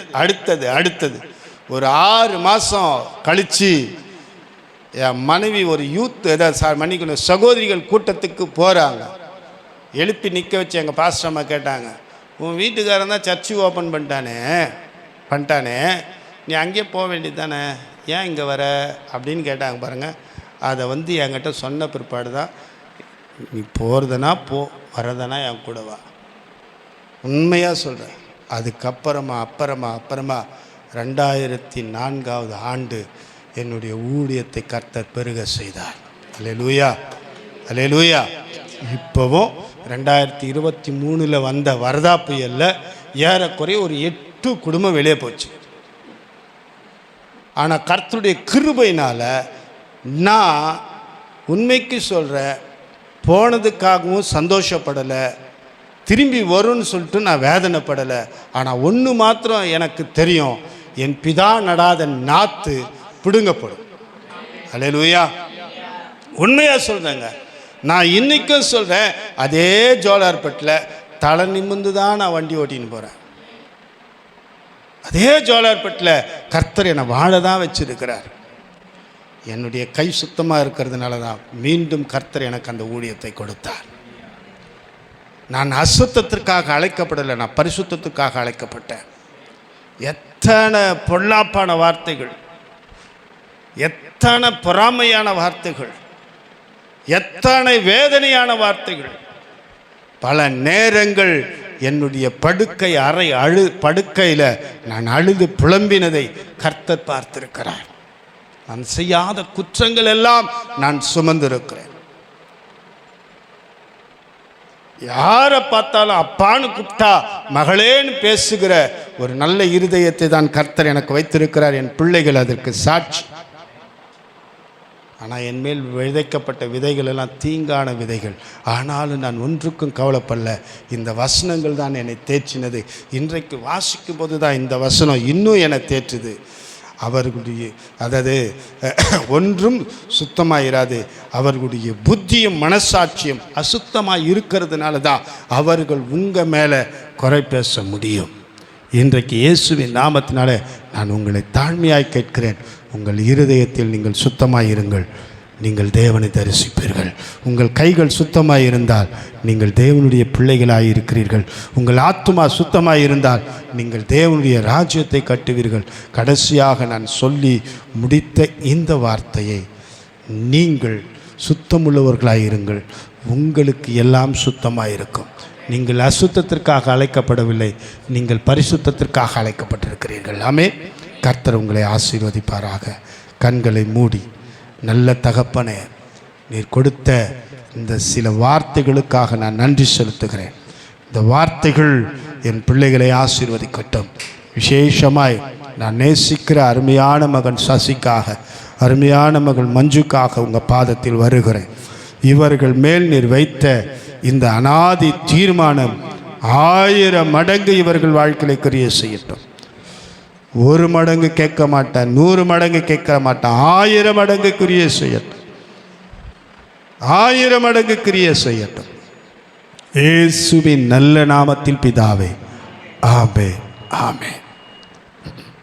ஒரு 6 மாதம் கழித்து என் மனைவி ஒரு யூத் மன்னிக்கணும் சகோதரிகள் கூட்டத்துக்கு போகிறாங்க. எழுப்பி நிற்க வச்சு எங்கள் பாஸ்டர் அம்மா கேட்டாங்க, உன் வீட்டுக்காரன் தான் சர்ச்சு ஓப்பன் பண்ணிட்டானே, நீ அங்கேயே போக வேண்டியது தானே, ஏன் இங்கே வர அப்படின்னு கேட்டாங்க. பாருங்கள், அதை என்கிட்ட சொன்ன பிற்பாடு தான், நீ போகிறதுனா போ, வரதுனா என் கூட வா. உண்மையாக சொல்கிறேன். அதுக்கப்புறமா 2004 ஆண்டு என்னுடைய ஊழியத்தை கர்த்தர் பெருக செய்தார். அல்லேலூயா, அல்லேலூயா. இப்போவும் 2023 வந்த வரதா புயலில் ஏறக்குறைய ஒரு 8 குடும்பம் வெளியே போச்சு. ஆனால் கர்த்தருடைய கிருபையினால் நான் உண்மைக்கு சொல்கிறேன், போனதுக்காகவும் சந்தோஷப்படலை, திரும்பி வரும்னு சொல்லிட்டு நான் வேதனைப்படலை. ஆனால் ஒன்று மாத்திரம் எனக்கு தெரியும், என் பிதா நடாத நாற்று பிடுங்கப்படும். அல்லேலூயா. உண்மையாக சொல்கிறேங்க. நான் இன்றைக்கும் சொல்கிறேன், அதே ஜோலார்பேட்டில் தலை நிமிர்ந்து தான் நான் வண்டி ஓட்டின்னு போகிறேன். அதே ஜோலார்பேட்டில் கர்த்தர் என்னை வாழ தான் வச்சிருக்கிறார். என்னுடைய கை சுத்தமாக இருக்கிறதுனால தான் மீண்டும் கர்த்தர் எனக்கு அந்த ஊழியத்தை கொடுத்தார். நான் அசுத்தத்திற்காக அழைக்கப்படலை, நான் பரிசுத்தத்துக்காக அழைக்கப்பட்டேன். எத்தனை பொல்லாப்பான வார்த்தைகள், எத்தனை பொறாமையான வார்த்தைகள், எத்தனை வேதனையான வார்த்தைகள். பல நேரங்கள் என்னுடைய படுக்கையில் நான் அழுது புலம்பினதை கர்த்தர் பார்த்திருக்கிறார். நான் செய்யாத குற்றங்கள் எல்லாம் நான் சுமந்திருக்கிறேன். யாரை பார்த்தாலும் அப்பான்னு கூப்பிட்டா மகளேன்னு பேசுகிற ஒரு நல்ல இருதயத்தை தான் கர்த்தர் எனக்கு வைத்திருக்கிறார். என் பிள்ளைகள் அதற்கு சாட்சி. ஆனால் என் மேல் விதைக்கப்பட்ட விதைகள் எல்லாம் தீங்கான விதைகள். ஆனாலும் நான் ஒன்றுக்கும் கவலைப்படல. இந்த வசனங்கள் தான் என்னை தேற்றினது. இன்றைக்கு வாசிக்கும் போது தான் இந்த வசனம் இன்னும் என்னை தேற்றுது. அவர்களுடைய ஒன்றும் சுத்தமாக இராது, அவர்களுடைய புத்தியும் மனசாட்சியும் அசுத்தமாக இருக்கிறதுனால தான் அவர்கள் உங்கள் மேலே குறை பேச முடியும். இன்றைக்கு இயேசுவின் நாமத்தினால நான் உங்களை தாழ்மையாய் கேட்கிறேன், உங்கள் இருதயத்தில் நீங்கள் சுத்தமாக இருங்கள், நீங்கள் தேவனை தரிசிப்பீர்கள். உங்கள் கைகள் சுத்தமாக இருந்தால் நீங்கள் தேவனுடைய பிள்ளைகளாக இருக்கிறீர்கள். உங்கள் ஆத்துமா சுத்தமாக இருந்தால் நீங்கள் தேவனுடைய ராஜ்யத்தை கட்டுவீர்கள். கடைசியாக நான் சொல்லி முடித்த இந்த வார்த்தையை, நீங்கள் சுத்தமுள்ளவர்களாக இருங்கள், உங்களுக்கு எல்லாம் சுத்தமாக இருக்கும். நீங்கள் அசுத்தத்திற்காக அழைக்கப்படவில்லை, நீங்கள் பரிசுத்தத்திற்காக அழைக்கப்பட்டிருக்கிறீர்கள். ஆமென். கர்த்தர் உங்களை ஆசீர்வதிப்பாராக. கண்களை மூடி, நல்ல தகப்பனே, நீர் கொடுத்த இந்த சில வார்த்தைகளுக்காக நான் நன்றி செலுத்துகிறேன். இந்த வார்த்தைகள் என் பிள்ளைகளை ஆசீர்வதிக்கட்டும். விசேஷமாய் நான் நேசிக்கிற அருமையான மகன் சசிக்காக, அருமையான மகள் மஞ்சுக்காக உங்கள் பாதத்தில் வருகிறேன். இவர்கள் மேல் நீர் வைத்த இந்த அநாதி தீர்மானம் 1000 மடங்கு இவர்கள் வாழ்க்கையை கிரியை செய்யட்டும். 1 மடங்கு கேட்க மாட்டேன், 100 மடங்கு கேட்க மாட்டேன், 1000 மடங்கு கிரியை செய்யட்டும். 1000 மடங்கு கிரியை செய்யட்டும். இயேசுவின் நல்ல நாமத்தில் பிதாவே, ஆமென், ஆமென்.